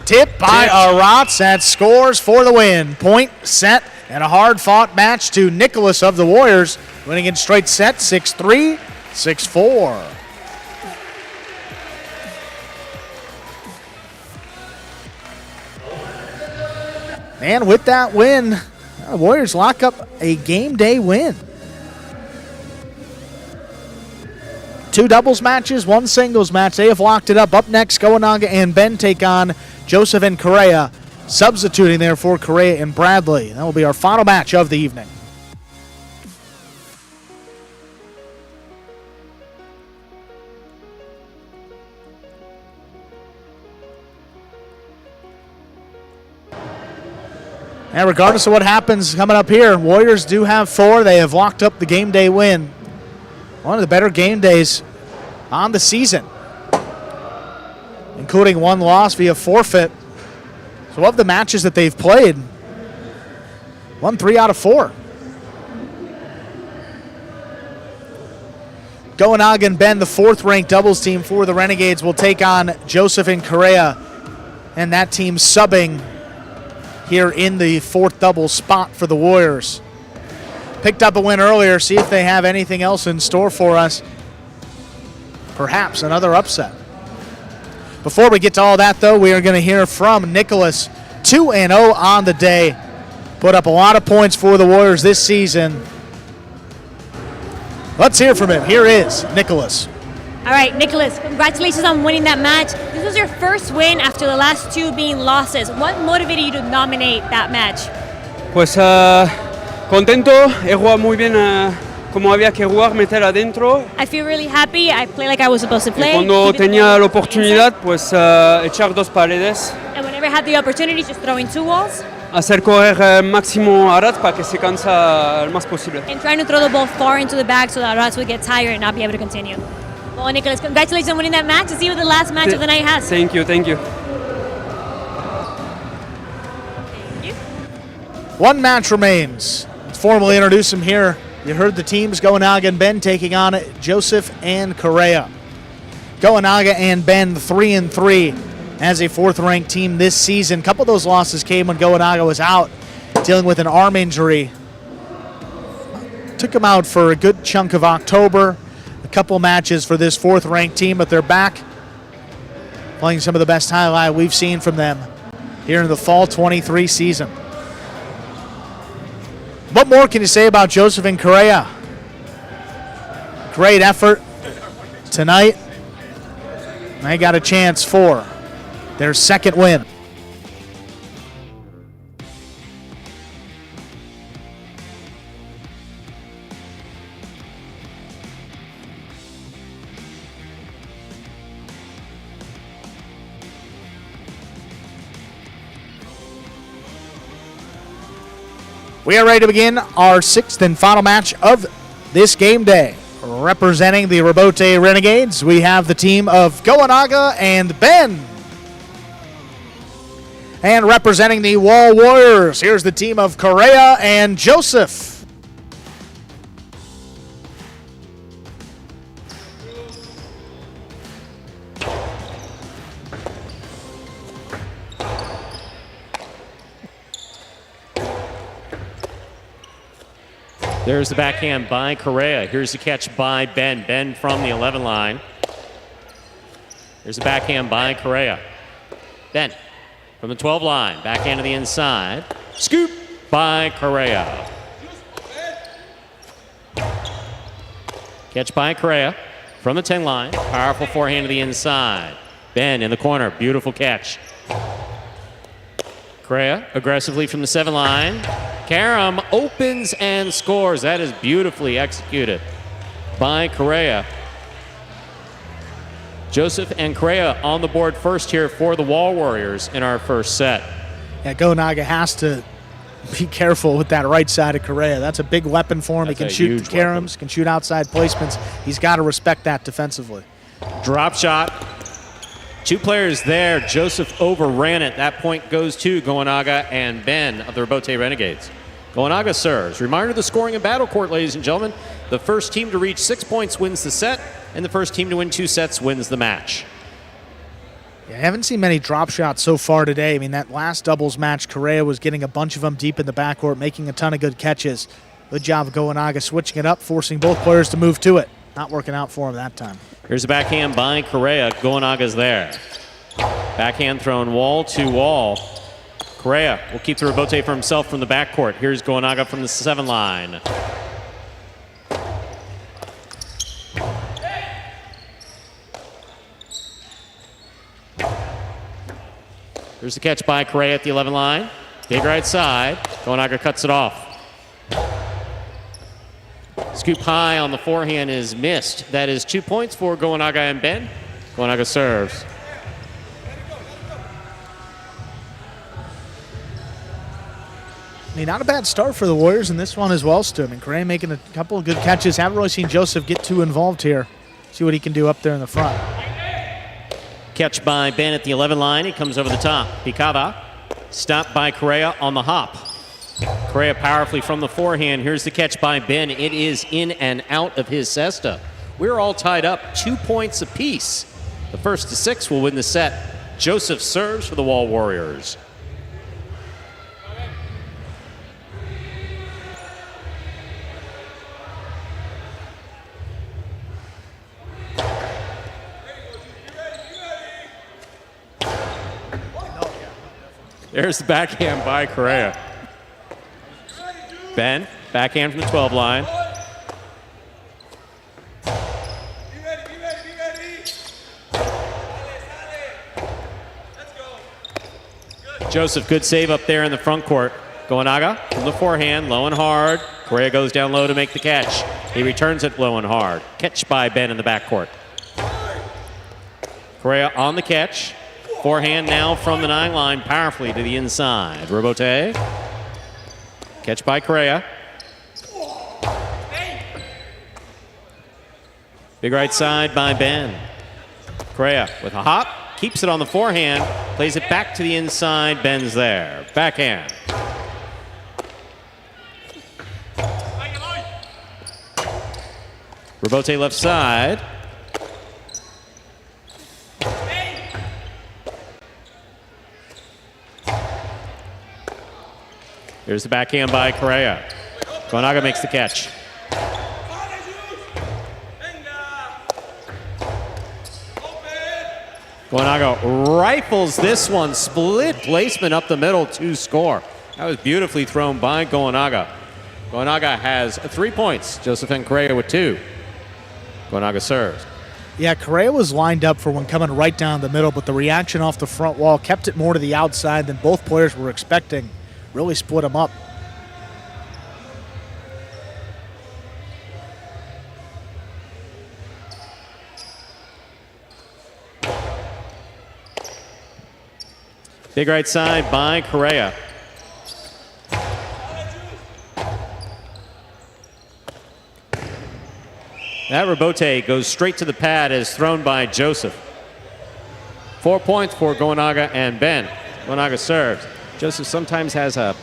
Tip by Arats. That scores for the win. Point set and a hard-fought match to Nicholas of the Warriors. Winning in straight set 6-3, 6-4. And with that win, the Warriors lock up a game day win. 2 doubles matches, 1 singles match. They have locked it up. Up next, Goanaga and Ben take on Joseph and Correa, substituting there for Correa and Bradley. That will be our final match of the evening. And regardless of what happens coming up here, Warriors do have 4. They have locked up the game day win. One of the better game days on the season, including 1 loss via forfeit. So of the matches that they've played, won 3 out of 4. Goanaga and Ben, the 4th-ranked doubles team for the Renegades, will take on Joseph and Correa, and that team subbing here in the 4th double spot for the Warriors. Picked up a win earlier. See if they have anything else in store for us. Perhaps another upset. Before we get to all that, though, we are going to hear from Nicholas, 2-0 on the day. Put up a lot of points for the Warriors this season. Let's hear from him. Here is Nicholas. All right, Nicholas, congratulations on winning that match. This was your first win after the last two being losses. What motivated you to dominate that match? Pues contento, he jugado muy bien como había que jugar, meter adentro. I feel really happy. I play like I was supposed to play. Y cuando keep it tenía the la ball oportunidad, pues echar dos paredes, inside. And whenever I had the opportunity, just throwing two walls hacer correr máximo a Arad para que se cansa el más posible. and trying to throw the ball far into the bag so that Rats would get tired and not be able to continue. Well, Nicholas, congratulations on winning that match. To see what the last match of the night has. Thank you, thank you. One match remains. Let's formally introduce him here. You heard the teams, Goanaga and Ben, taking on Joseph and Correa. Goanaga and Ben 3-3 as a fourth-ranked team this season. A couple of those losses came when Goanaga was out dealing with an arm injury. Took him out for a good chunk of October. A couple matches for this fourth-ranked team, but they're back playing some of the best highlight we've seen from them here in the fall 23 season. What more can you say about Joseph and Correa? Great effort tonight. They got a chance for their second win. We are ready to begin our sixth and final match of this game day. Representing the Robote Renegades, we have the team of Goanaga and Ben. And representing the Wall Warriors, here's the team of Correa and Joseph. There's the backhand by Correa. Here's the catch by Ben. Ben from the 11 line. There's the backhand by Correa. Ben from the 12 line. Backhand to the inside. Scoop by Correa. Catch by Correa from the 10 line. Powerful forehand to the inside. Ben in the corner. Beautiful catch. Correa aggressively from the 7 line. Karam opens and scores. That is beautifully executed by Correa. Joseph and Correa on the board first here for the Wall Warriors in our first set. Yeah, Goanaga has to be careful with that right side of Correa. That's a big weapon for him. That's he can a shoot huge the Karams, can shoot outside placements. He's got to respect that defensively. Drop shot. Two players there. Joseph overran it. That point goes to Goanaga and Ben of the Robote Renegades. Goanaga serves. Reminder of the scoring in Battle Court, ladies and gentlemen. The first team to reach 6 points wins the set, and the first team to win 2 sets wins the match. Yeah, I haven't seen many drop shots so far today. I mean, that last doubles match, Correa was getting a bunch of them deep in the backcourt, making a ton of good catches. Good job of Goanaga switching it up, forcing both players to move to it. Not working out for him that time. Here's a backhand by Correa. Goanaga's there. Backhand thrown wall to wall. Correa will keep the rebote for himself from the backcourt. Here's Goanaga from the 7 line. Here's the catch by Correa at the 11 line. Big right side. Goanaga cuts it off. Scoop high on the forehand is missed. That is 2 points for Goanaga and Ben. Goanaga serves. I mean, not a bad start for the Warriors in this one as well, Stu. I mean, Correa making a couple of good catches. Haven't really seen Joseph get too involved here. See what he can do up there in the front. Catch by Ben at the 11 line. He comes over the top. Picava stopped by Correa on the hop. Correa powerfully from the forehand. Here's the catch by Ben. It is in and out of his cesta. We're all tied up 2 points apiece. The first to 6 will win the set. Joseph serves for the Wall Warriors. There's the backhand by Correa. Ben, backhand from the 12 line. Joseph, good save up there in the front court. Goanaga from the forehand, low and hard. Correa goes down low to make the catch. He returns it low and hard. Catch by Ben in the backcourt. Correa on the catch. Forehand now from the 9 line, powerfully to the inside. Robote. Catch by Correa. Big right side by Ben. Correa with a hop. Keeps it on the forehand. Plays it back to the inside. Ben's there. Backhand. Robote left side. Here's the backhand by Correa. Goanaga makes the catch. Goanaga rifles this one. Split placement up the middle to score. That was beautifully thrown by Goanaga. Goanaga has 3 points. Joseph and Correa with 2. Goanaga serves. Yeah, Correa was lined up for one coming right down the middle, but the reaction off the front wall kept it more to the outside than both players were expecting. Really split them up. Big right side by Correa. That Robote goes straight to the pad as thrown by Joseph. 4 points for Goanaga and Ben. Goanaga serves. Joseph sometimes has a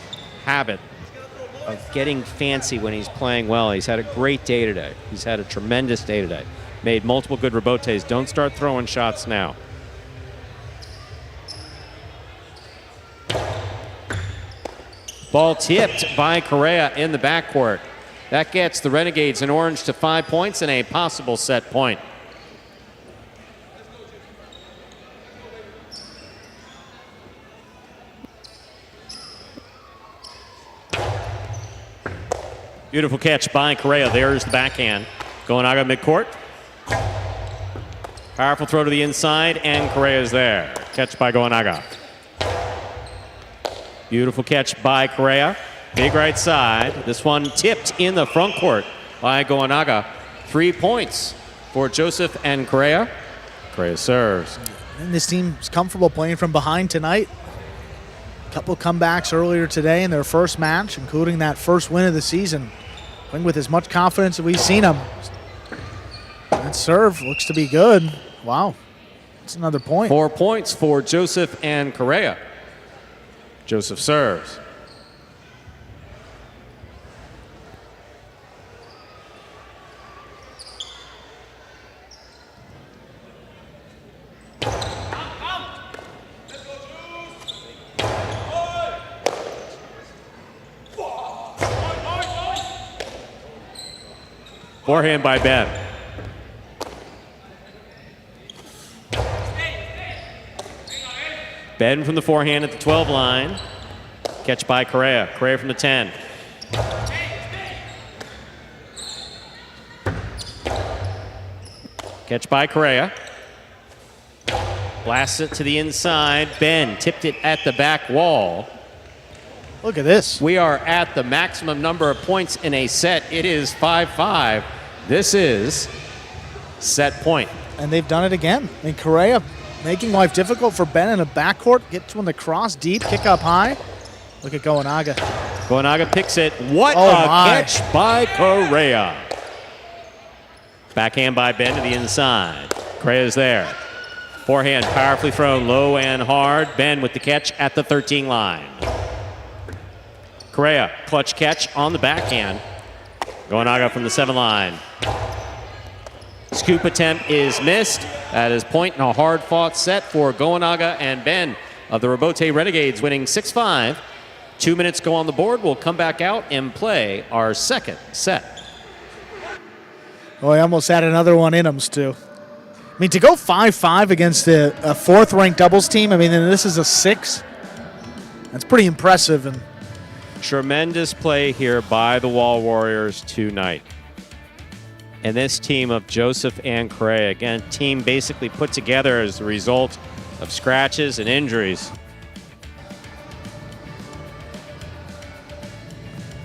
habit of getting fancy when he's playing well. He's had a great day today. He's had a tremendous day today. Made multiple good Robotes. Don't start throwing shots now. Ball tipped by Correa in the backcourt. That gets the Renegades in orange to 5 points and a possible set point. Beautiful catch by Correa. There's the backhand. Goanaga midcourt. Powerful throw to the inside, and Correa's there. Catch by Goanaga. Beautiful catch by Correa. Big right side. This one tipped in the front court by Goanaga. 3 points for Joseph and Correa. Correa serves. And this team's comfortable playing from behind tonight. A couple comebacks earlier today in their first match, including that first win of the season. Playing with as much confidence as we've seen them. That serve looks to be good. Wow. That's another point. 4 points for Joseph and Correa. Joseph serves. Forehand by Ben. Ben from the forehand at the 12 line. Catch by Correa. Correa from the 10. Catch by Correa. Blasts it to the inside. Ben tipped it at the back wall. Look at this. We are at the maximum number of points in a set. It is 5-5. This is set point. And they've done it again. I mean, Correa making life difficult for Ben in a backcourt. Gets one to cross deep, kick up high. Look at Goanaga. Goanaga picks it. What Oh, a my. catch by Correa. Backhand by Ben to the inside. Correa's there. Forehand powerfully thrown low and hard. Ben with the catch at the 13 line. Correa, clutch catch on the backhand. Goanaga from the 7 line. Scoop attempt is missed. That is point in a hard-fought set for Goanaga and Ben of the Robote Renegades, winning 6-5. 2 minutes go on the board. We'll come back out and play our second set. Oh, he almost had another one in him, Stu. I mean, to go 5-5 against a fourth-ranked doubles team, I mean, and this is a 6. That's pretty impressive. And Tremendous play here by the Wall Warriors tonight. And this team of Joseph and Correa, again, team basically put together as a result of scratches and injuries.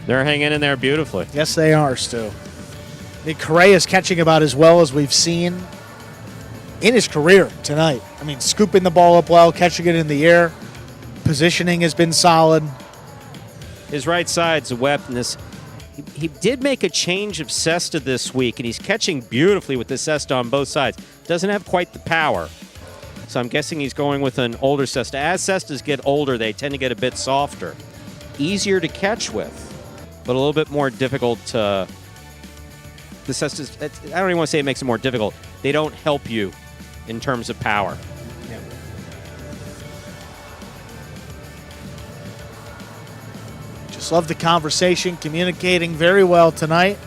They're hanging in there beautifully. yes, they are, Stu. I mean, Correa's catching about as well as we've seen in his career tonight. I mean, scooping the ball up well, catching it in the air. Positioning has been solid. His right side's a weapon. He did make a change of cesta this week, and he's catching beautifully with the cesta on both sides. Doesn't have quite the power. So I'm guessing he's going with an older cesta. As cestas get older, they tend to get a bit softer. Easier to catch with, but a little bit more difficult to... The cestas, I don't even want to say it makes it more difficult. They don't help you in terms of power. Just love the conversation, communicating very well tonight.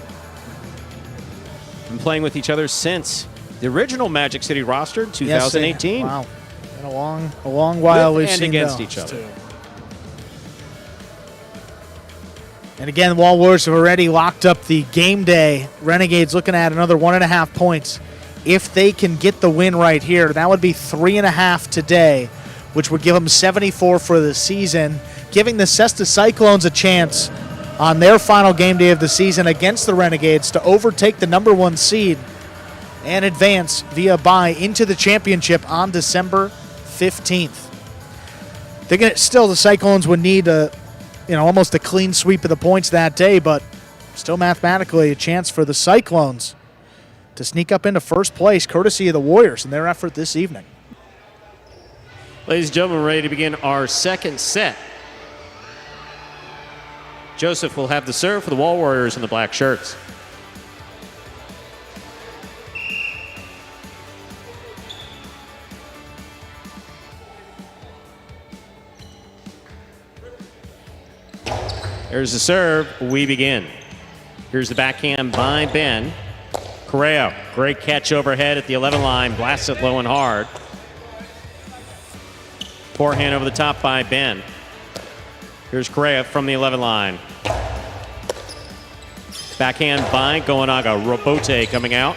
Been playing with each other since the original Magic City roster in 2018. Wow. Been a long while With we've and seen against those each other. two. And again, the Wall Warriors have already locked up the game day. Renegades looking at another 1.5 points. If they can get the win right here, that would be 3.5 today, which would give them 74 for the season, giving the Cesta Cyclones a chance on their final game day of the season against the Renegades to overtake the number 1 seed and advance via bye into the championship on December 15th. They're gonna, still, the Cyclones would need almost a clean sweep of the points that day, but still mathematically a chance for the Cyclones to sneak up into first place, courtesy of the Warriors and their effort this evening. Ladies and gentlemen, we're ready to begin our second set. Joseph will have the serve for the Wall Warriors in the black shirts. There's the serve. We begin. Here's the backhand by Ben. Correa, great catch overhead at the 11 line. Blasts it low and hard. Forehand over the top by Ben. Here's Correa from the 11 line. Backhand by Goanaga. Robote coming out.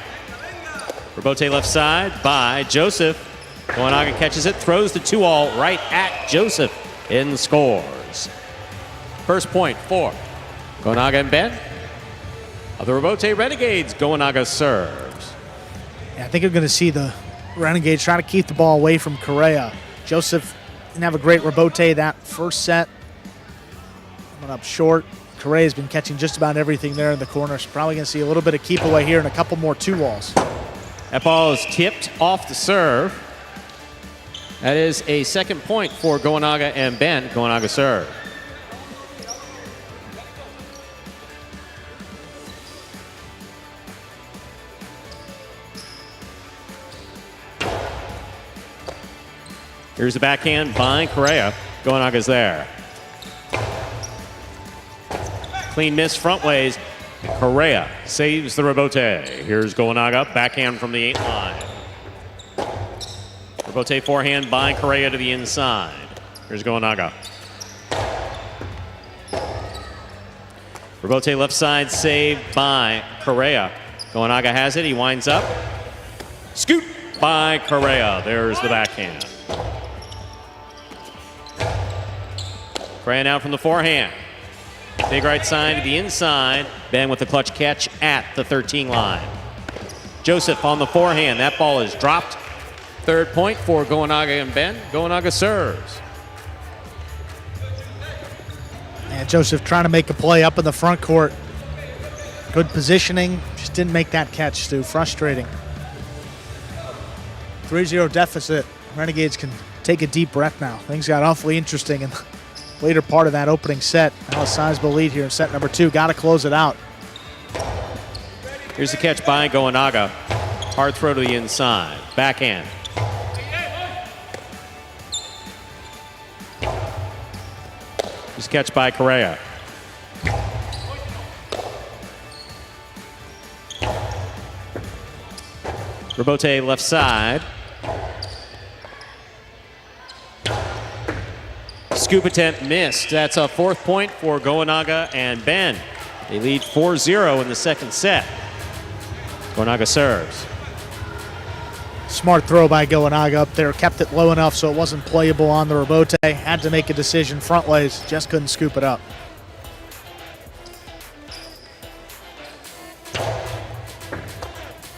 Robote left side by Joseph. Goanaga catches it, throws the 2-all right at Joseph and scores. First point for Goanaga and Ben of the Robote Renegades. Goanaga serves. Yeah, I think you're going to see the Renegades trying to keep the ball away from Correa. Joseph didn't have a great Robote that first set. Went up short. Correa's been catching just about everything there in the corner. So probably going to see a little bit of keep away here and a couple more 2-walls. That ball is tipped off the serve. That is a second point for Goanaga and Ben. Goanaga serve. Here's the backhand by Correa. Goanaga's there. Clean miss front ways. Correa saves the Robote. Here's Goanaga. Backhand from the 8 line. Robote forehand by Correa to the inside. Here's Goanaga. Robote left side saved by Correa. Goanaga has it. He winds up. Scoop by Correa. There's the backhand. Correa out from the forehand. Big right side to the inside. Ben with the clutch catch at the 13 line. Joseph on the forehand. That ball is dropped. Third point for Goanaga and Ben. Goanaga serves. And Joseph trying to make a play up in the front court. Good positioning. Just didn't make that catch, Stu. Frustrating. 3-0 deficit. Renegades can take a deep breath now. Things got awfully interesting in the later part of that opening set. Now a sizable lead here in set number 2. Got to close it out. Here's the catch by Goanaga. Hard throw to the inside. Backhand. Here's the catch by Correa. Robote left side. Scoop attempt missed. That's a 4th point for Goanaga and Ben. They lead 4-0 in the second set. Goanaga serves. Smart throw by Goanaga up there. Kept it low enough so it wasn't playable on the rebote. Had to make a decision front ways. Just couldn't scoop it up.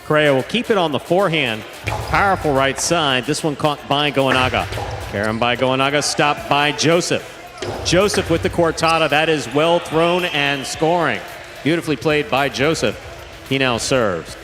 Correa will keep it on the forehand. Powerful right side. This one caught by Goanaga. Carry by Goanaga, stopped by Joseph. Joseph with the cortada. That is well thrown and scoring. Beautifully played by Joseph. He now serves.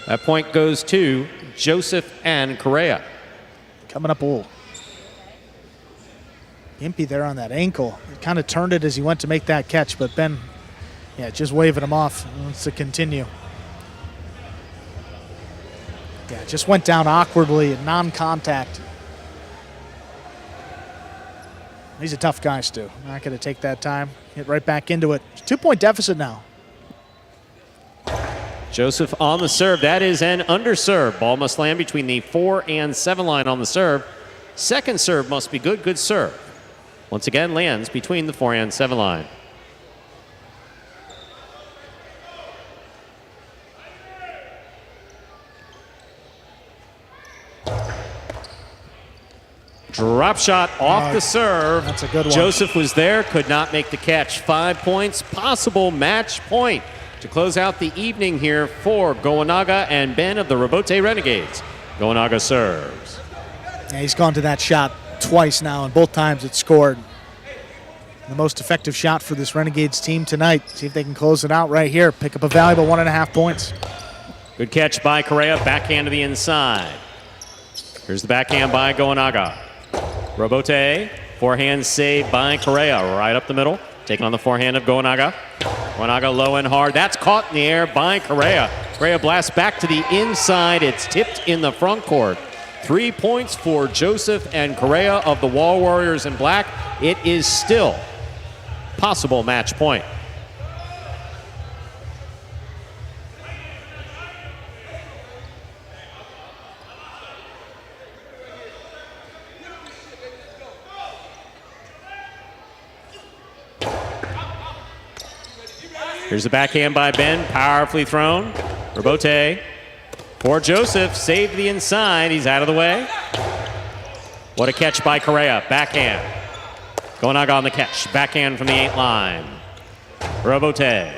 That point goes to Joseph and Correa. Coming up a little gimpy there on that ankle. He kind of turned it as he went to make that catch, but Ben, just waving him off. He wants to continue. Yeah, just went down awkwardly, non-contact. He's a tough guy, Stu. Not going to take that time. Get right back into it. 2-point deficit now. Joseph on the serve. That is an underserve. Ball must land between the 4 and 7 line on the serve. Second serve must be good. Good serve. Once again, lands between the 4 and 7 line. Drop shot off the serve. That's a good one. Joseph was there, could not make the catch. 5 points, possible match point to close out the evening here for Goanaga and Ben of the Rebote Renegades. Goanaga serves. Yeah, he's gone to that shot twice now, and both times it scored. The most effective shot for this Renegades team tonight. See if they can close it out right here. Pick up a valuable 1.5 points. Good catch by Correa, backhand to the inside. Here's the backhand by Goanaga. Rebote, forehand save by Correa, right up the middle. Taking on the forehand of Goanaga. Goanaga low and hard. That's caught in the air by Correa. Correa blasts back to the inside. It's tipped in the front court. 3 points for Joseph and Correa of the Wall Warriors in black. It is still possible match point. Here's the backhand by Ben, powerfully thrown. Rebote for Joseph, saved the inside, he's out of the way. What a catch by Correa, backhand. Goanaga on the catch, backhand from the 8 line. Rebote,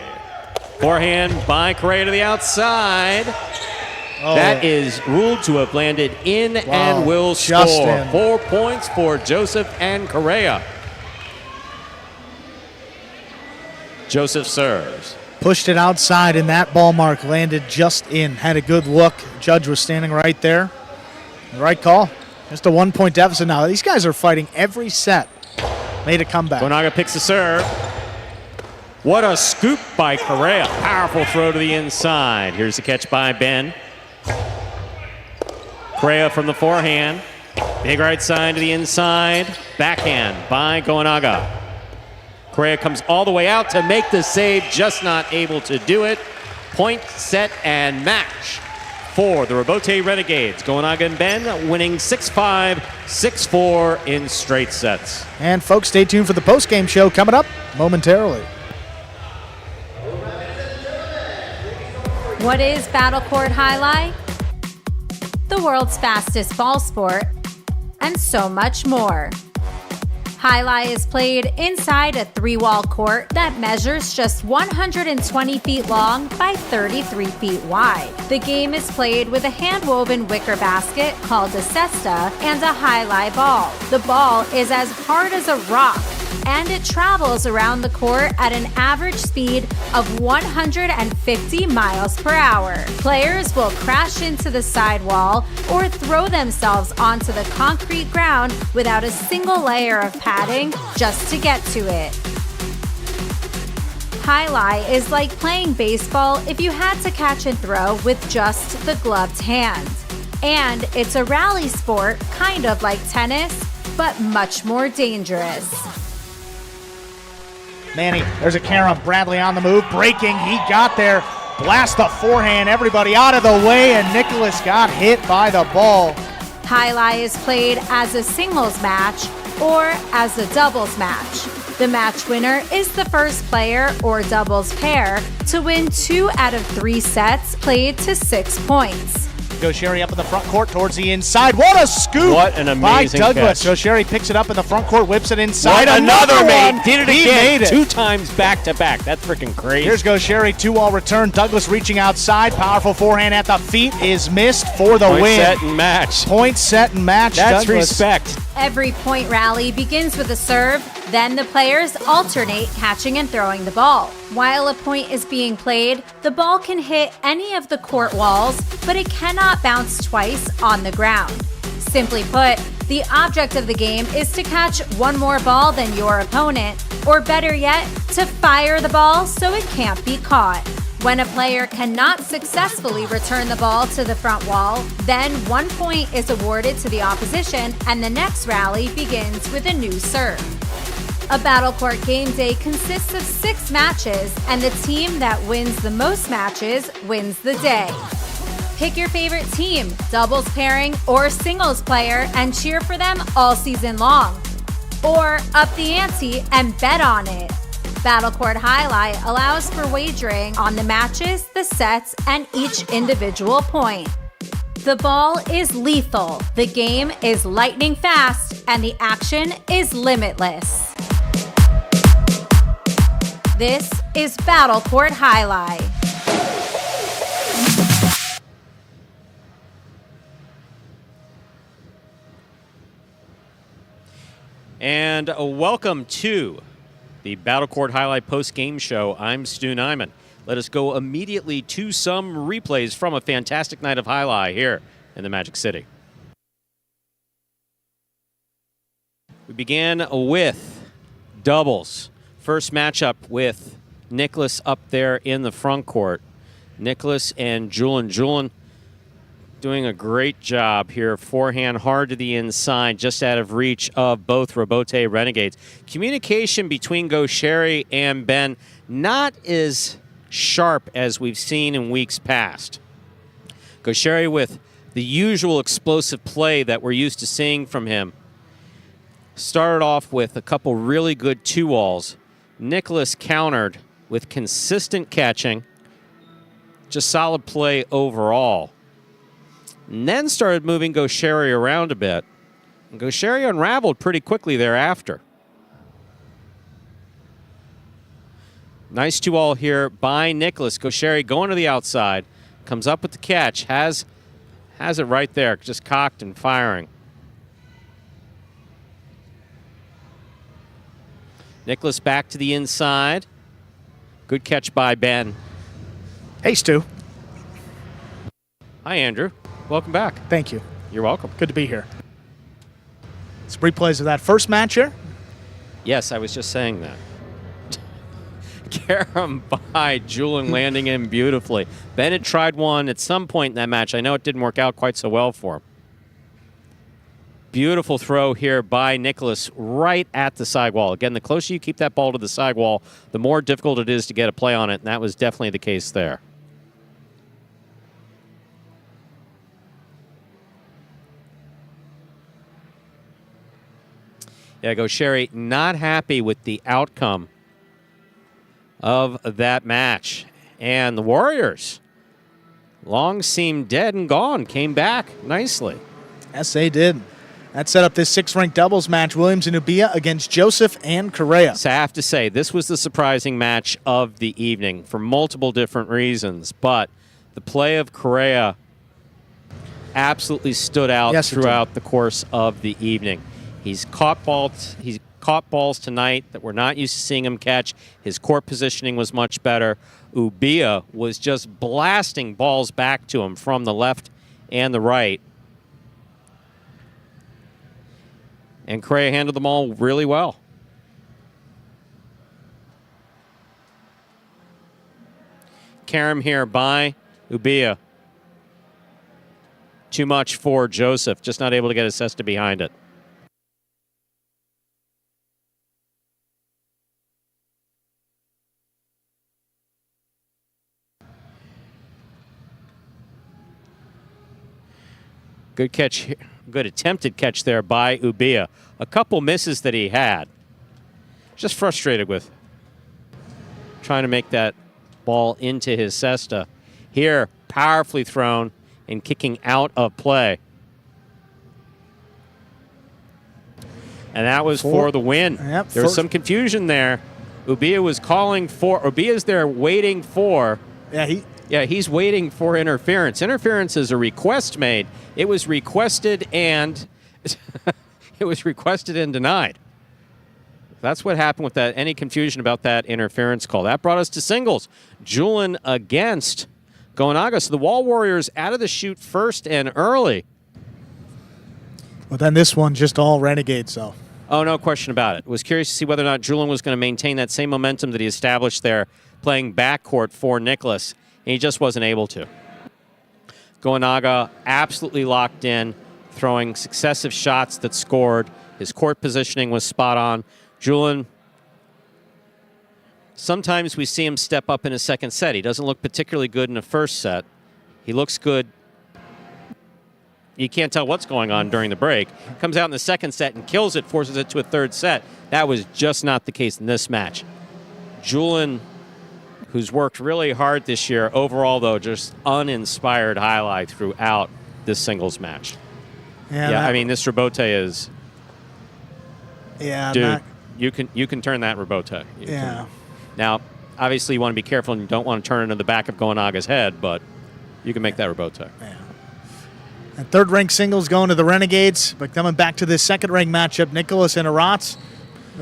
forehand by Correa to the outside. That is ruled to have landed in and will score. In. 4 points for Joseph and Correa. Joseph serves. Pushed it outside, and that ball mark landed just in. Had a good look. Judge was standing right there. The right call. Just a 1-point deficit now. These guys are fighting every set. Made a comeback. Goanaga picks the serve. What a scoop by Correa. Powerful throw to the inside. Here's the catch by Ben. Correa from the forehand. Big right side to the inside. Backhand by Goanaga. Correa comes all the way out to make the save, just not able to do it. Point, set, and match for the Rebote Renegades. Goanaga and Ben winning 6-5, 6-4 in straight sets. And folks, stay tuned for the post-game show coming up momentarily. What is Battle Court Highlight? The world's fastest ball sport, and so much more. Highlight is played inside a 3-wall court that measures just 120 feet long by 33 feet wide. The game is played with a hand-woven wicker basket called a cesta and a highlight ball. The ball is as hard as a rock, and it travels around the court at an average speed of 150 miles per hour. Players will crash into the sidewall or throw themselves onto the concrete ground without a single layer of padding just to get to it. Highlight is like playing baseball if you had to catch and throw with just the gloved hand. And it's a rally sport, kind of like tennis, but much more dangerous. Manny, there's a Karam. Bradley on the move, breaking. He got there. Blast the forehand. Everybody out of the way, and Nicholas got hit by the ball. Highlight is played as a singles match or as a doubles match. The match winner is the first player or doubles pair to win 2 out of 3 sets played to 6 points. Gaucheri up in the front court towards the inside. What a scoop What an amazing by Douglas. catch. Gaucheri picks it up in the front court, whips it inside. What another one. mate. Did it He again. made it. 2 times back to back. That's freaking crazy. Here's Gaucheri, 2-all return. Douglas reaching outside. Powerful forehand at the feet is missed for the Point win. set and match. Point set and match. That's Douglas. respect. Every point rally begins with a serve, then the players alternate catching and throwing the ball. While a point is being played, the ball can hit any of the court walls, but it cannot bounce twice on the ground. Simply put, the object of the game is to catch one more ball than your opponent, or better yet, to fire the ball so it can't be caught. When a player cannot successfully return the ball to the front wall, then 1 point is awarded to the opposition and the next rally begins with a new serve. A Battle Court game day consists of 6 matches, and the team that wins the most matches wins the day. Pick your favorite team, doubles pairing, or singles player, and cheer for them all season long. Or up the ante and bet on it. Battle Court Highlight allows for wagering on the matches, the sets, and each individual point. The ball is lethal, the game is lightning fast, and the action is limitless. This is Battle Court Highlight. And welcome to the Battle Court Highlight post-game show. I'm Stu Nyman. Let us go immediately to some replays from a fantastic night of highlight here in the Magic City. We began with doubles. First matchup with Nicholas up there in the front court. Nicholas and Julian. Julian doing a great job here. Forehand hard to the inside, just out of reach of both Robote Renegades. Communication between Gaucheri and Ben not as sharp as we've seen in weeks past. Gaucheri with the usual explosive play that we're used to seeing from him. Started off with a couple really good 2-alls. Nicholas countered with consistent catching. Just solid play overall. And then started moving Gaucheri around a bit. And Gaucheri unraveled pretty quickly thereafter. Nice 2-all here by Nicholas. Gaucheri going to the outside. Comes up with the catch. Has it right there. Just cocked and firing. Nicholas back to the inside. Good catch by Ben. Hey, Stu. Hi, Andrew. Welcome back. Thank you. You're welcome. Good to be here. Some replays of that first match here. Yes, I was just saying that. Karam by Julian landing in beautifully. Bennett tried one at some point in that match. I know it didn't work out quite so well for him. Beautiful throw here by Nicholas right at the sidewall. Again, the closer you keep that ball to the sidewall, the more difficult it is to get a play on it, and that was definitely the case there. Yeah, Gaucheri not happy with the outcome of that match. And the Warriors, long seemed dead and gone, came back nicely. Yes, they did. That set up this 6th-ranked doubles match, Williams and Ubia against Joseph and Correa. So I have to say, this was the surprising match of the evening for multiple different reasons. But the play of Correa absolutely stood out throughout the course of the evening. He's caught balls tonight that we're not used to seeing him catch. His court positioning was much better. Ubia was just blasting balls back to him from the left and the right. And Correa handled them all really well. Karam here by Ubia. too much for Joseph, just not able to get his cesta behind it. Good catch, good attempted catch there by Ubia. A couple misses that he had. Just frustrated with trying to make that ball into his cesta. Here, powerfully thrown and kicking out of play. And that was for the win. Yep, there was some confusion there. Ubia was calling for, Ubia's there waiting for. Yeah, he's waiting for interference. Interference is a request made. It was requested and it was requested and denied. That's what happened with that. Any confusion about that interference call. That brought us to singles. Julin against Gonaga. So the Wall Warriors out of the chute first and early. Well, then this one just all Renegades, though. Oh, no question about it. Was curious to see whether or not Julin was going to maintain that same momentum that he established there, playing backcourt for Nicholas, and he just wasn't able to. Gonaga absolutely locked in, throwing successive shots that scored. His court positioning was spot on. Julin, sometimes we see him step up in his second set. He doesn't look particularly good in the first set. He looks good. You can't tell what's going on during the break. Comes out in the second set and kills it, forces it to a third set. That was just not the case in this match. Julin, who's worked really hard this year, overall, though, just uninspired highlight throughout this singles match. Yeah, I mean, this Rebote is... Yeah, dude, you can turn that Rebote. Now, obviously, you want to be careful and you don't want to turn it into the back of Gonaga's head, but you can make that Rebote. Yeah. And third-ranked singles going to the Renegades, but coming back to this second-ranked matchup, Nicholas and Arats.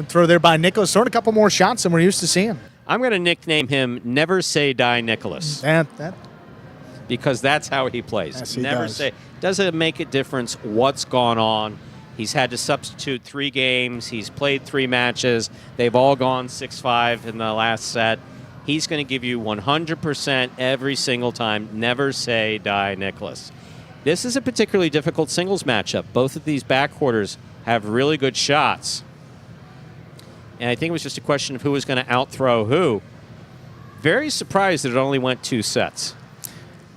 Throw there by Nicholas, throwing a couple more shots than we're used to seeing. I'm going to nickname him Never Say Die Nicholas. Because that's how he plays. Yes, he Never does. say. Doesn't make a difference what's gone on. He's had to substitute 3 games. He's played 3 matches. They've all gone 6-5 in the last set. He's going to give you 100% every single time. Never say die, Nicholas. This is a particularly difficult singles matchup. Both of these backquarters have really good shots. And I think it was just a question of who was going to outthrow who. Very surprised that it only went 2 sets.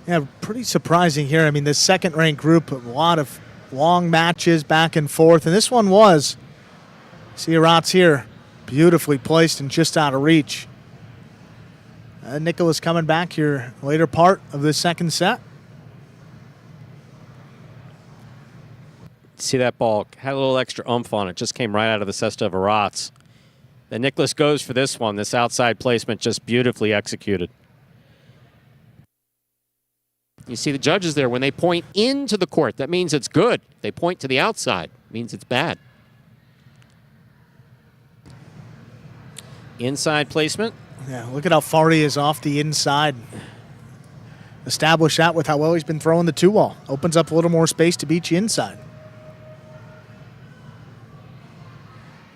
Yeah, pretty surprising here. I mean, this second-ranked group, a lot of long matches back and forth, and this one was. See Arats here, beautifully placed and just out of reach. Nicholas coming back here later part of the second set. See that ball had a little extra oomph on it. Just came right out of the cesta of Arats. Then Nicholas goes for this one. This outside placement just beautifully executed. You see the judges there, when they point into the court, that means it's good. They point to the outside, it means it's bad. Inside placement. Yeah, look at how far he is off the inside. Establish that with how well he's been throwing the 2-wall. Opens up a little more space to beat you inside.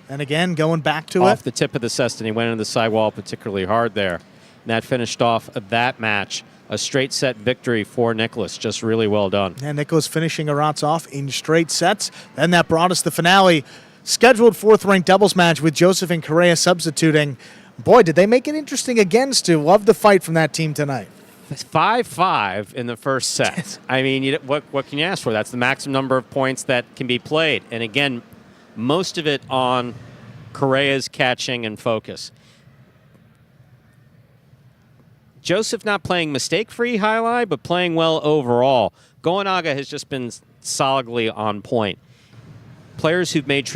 And again, going back to Off the tip of the cesta, and he went into the sidewall particularly hard there. And that finished off that match. A straight set victory for Nicholas. Just really well done. And Nicholas finishing Arats off in straight sets. Then that brought us the finale. Scheduled 4th-ranked doubles match with Joseph and Correa substituting. Boy, did they make it interesting again, Stu. Love the fight from that team tonight. 5-5 in the first set. I mean, what can you ask for? That's the maximum number of points that can be played. And again, most of it on Correa's catching and focus. Joseph not playing mistake-free highlight, but playing well overall. Gonaga has just been solidly on point. Players who've made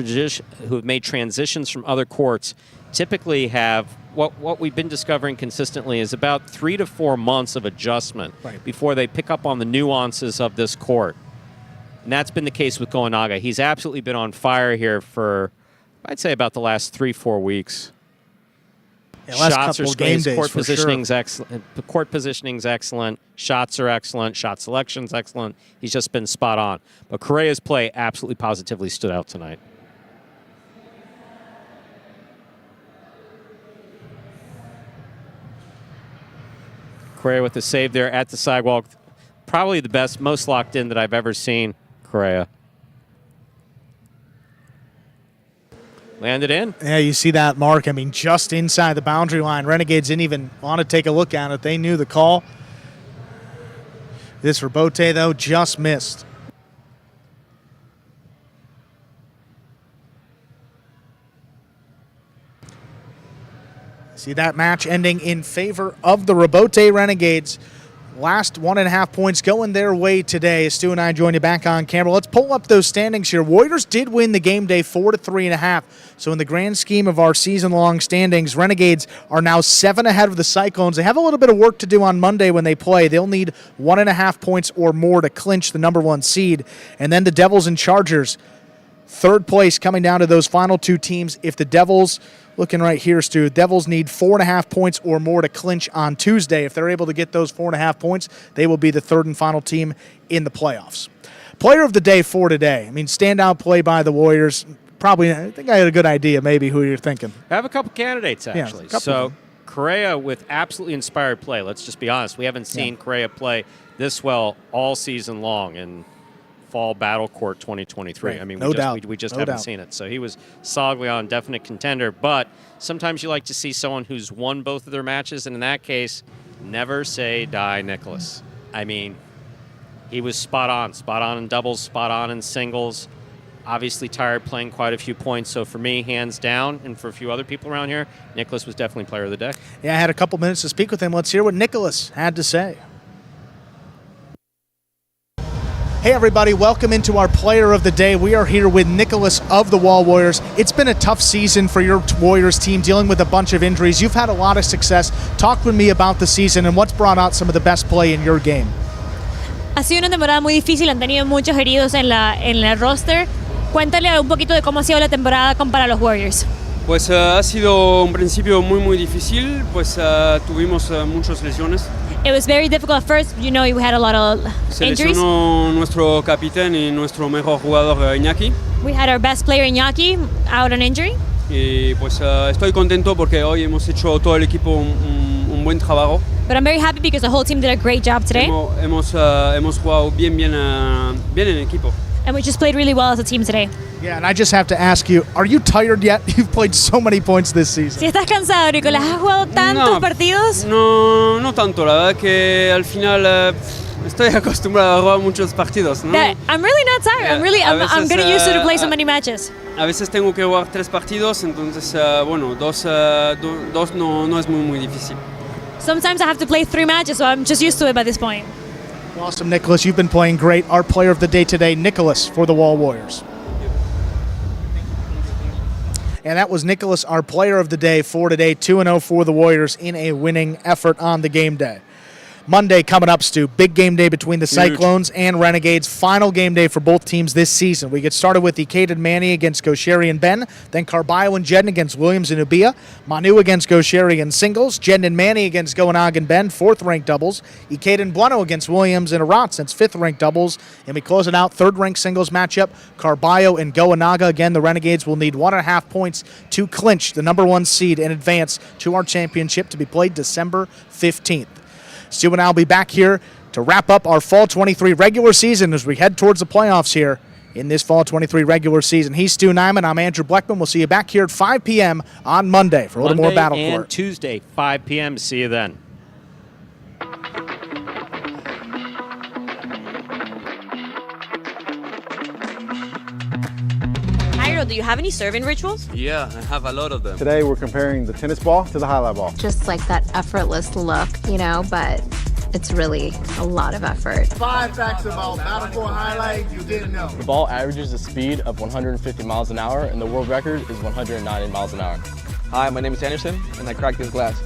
transitions from other courts typically have what we've been discovering consistently is about 3 to 4 months of adjustment before they pick up on the nuances of this court. And that's been the case with Gonaga. He's absolutely been on fire here for, I'd say, about the last 3-4 weeks. Yeah, last Shots are couple game great. days Court for positioning's sure. excellent. The court positioning's excellent. Shots are excellent. Shot selection's excellent. He's just been spot on. But Correa's play absolutely positively stood out tonight. Correa with the save there at the sidewalk. probably the best, most locked in that I've ever seen Correa. Landed in. Yeah, you see that mark. I mean, just inside the boundary line. Renegades didn't even want to take a look at it. They knew the call. This Rebote, though, just missed. See that match ending in favor of the Rebote Renegades. Last 1.5 points going their way today. Stu and I join you back on camera. Let's pull up those standings here. Warriors did win the game day 4-3.5. So in the grand scheme of our season-long standings, Renegades are now 7 ahead of the Cyclones. They have a little bit of work to do on Monday when they play. They'll need 1.5 points or more to clinch the number 1 seed. And then the Devils and Chargers, third place coming down to those final 2 teams. If the Devils, looking right here, Stu, Devils need 4.5 points or more to clinch on Tuesday. If they're able to get those 4.5 points, they will be the third and final team in the playoffs. Player of the day for today. I mean, standout play by the Warriors. Probably, I think I had a good idea maybe who you're thinking. I have a couple candidates, actually. Yeah, so Correa with absolutely inspired play. Let's just be honest. We haven't seen Correa play this well all season long in Fall Battle Court 2023. Right. I mean, No doubt. we just No haven't doubt. seen it. So he was solidly on, definite contender. But sometimes you like to see someone who's won both of their matches, and in that case, never say die Nicholas. I mean, he was spot on in doubles, spot on in singles. Obviously tired, playing quite a few points. So for me, hands down, and for a few other people around here, Nicholas was definitely player of the day. Yeah, I had a couple minutes to speak with him. Let's hear what Nicholas had to say. Hey everybody, welcome into our player of the day. We are here with Nicholas of the Wall Warriors. It's been a tough season for your Warriors team, dealing with a bunch of injuries. You've had a lot of success. Talk with me about the season and what's brought out some of the best play in your game. Ha sido una temporada muy difícil, han tenido muchos heridos en la roster. Cuéntale un poquito de cómo ha sido la temporada para los Warriors. Pues ha sido un principio muy difícil, pues tuvimos muchas lesiones. It was very difficult at first. You know, we had a lot of Se injuries. lesionó nuestro capitán y nuestro mejor jugador Iñaki. We had our best player, Iñaki, out on injury. Y pues estoy contento porque hoy hemos hecho todo el equipo un buen trabajo. But I'm very happy because the whole team did a great job today. Hemos jugado bien en equipo. And we just played really well as a team today. Yeah, and I just have to ask you, are you tired yet? You've played so many points this season. Si estás cansado, Nicolás, ¿has jugado tantos partidos? No tanto, la verdad que al final estoy acostumbrado a jugar muchos partidos, ¿no? I'm really not tired. I'm getting used to play so many matches. A veces tengo que jugar 3 partidos, entonces bueno, dos no es muy difícil. Sometimes I have to play 3 matches, so I'm just used to it by this point. Awesome, Nicholas. You've been playing great. Our player of the day today, Nicholas for the Wall Warriors. And that was Nicholas, our player of the day for today. 2-0 for the Warriors in a winning effort on the game day. Monday coming up, Stu. Big game day between the Cyclones and Renegades. Final game day for both teams this season. We get started with Ikaden Manny against Gaucheri and Ben. Then Carballo and Jedden against Williams and Ubia. Manu against Gaucheri in singles. Jedden and Manny against Goanag and Ben, 4th-ranked doubles. Ikaden Bueno against Williams and Arat, since 5th-ranked doubles. And we close it out, 3rd-ranked singles matchup. Carballo and Goanaga. Again, the Renegades will need 1.5 points to clinch the number 1 seed and advance to our championship to be played December 15th. Stu and I will be back here to wrap up our Fall 23 regular season as we head towards the playoffs here in this Fall 23 regular season. He's Stu Nyman. I'm Andrew Bleckman. We'll see you back here at 5 p.m. on Monday for a little more Battle and Court. Tuesday, 5 p.m. See you then. Jairo, do you have any serving rituals? Yeah, I have a lot of them. Today we're comparing the tennis ball to the highlight ball. Just like that effortless look, but it's really a lot of effort. 5 facts about Battle Court Highlight you didn't know. The ball averages a speed of 150 miles an hour, and the world record is 190 miles an hour. Hi, my name is Anderson, and I cracked this glass.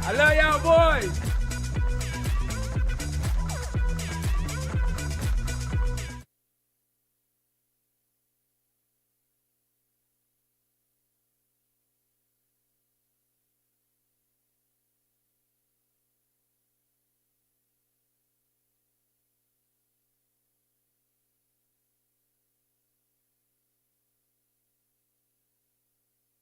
I love y'all boys!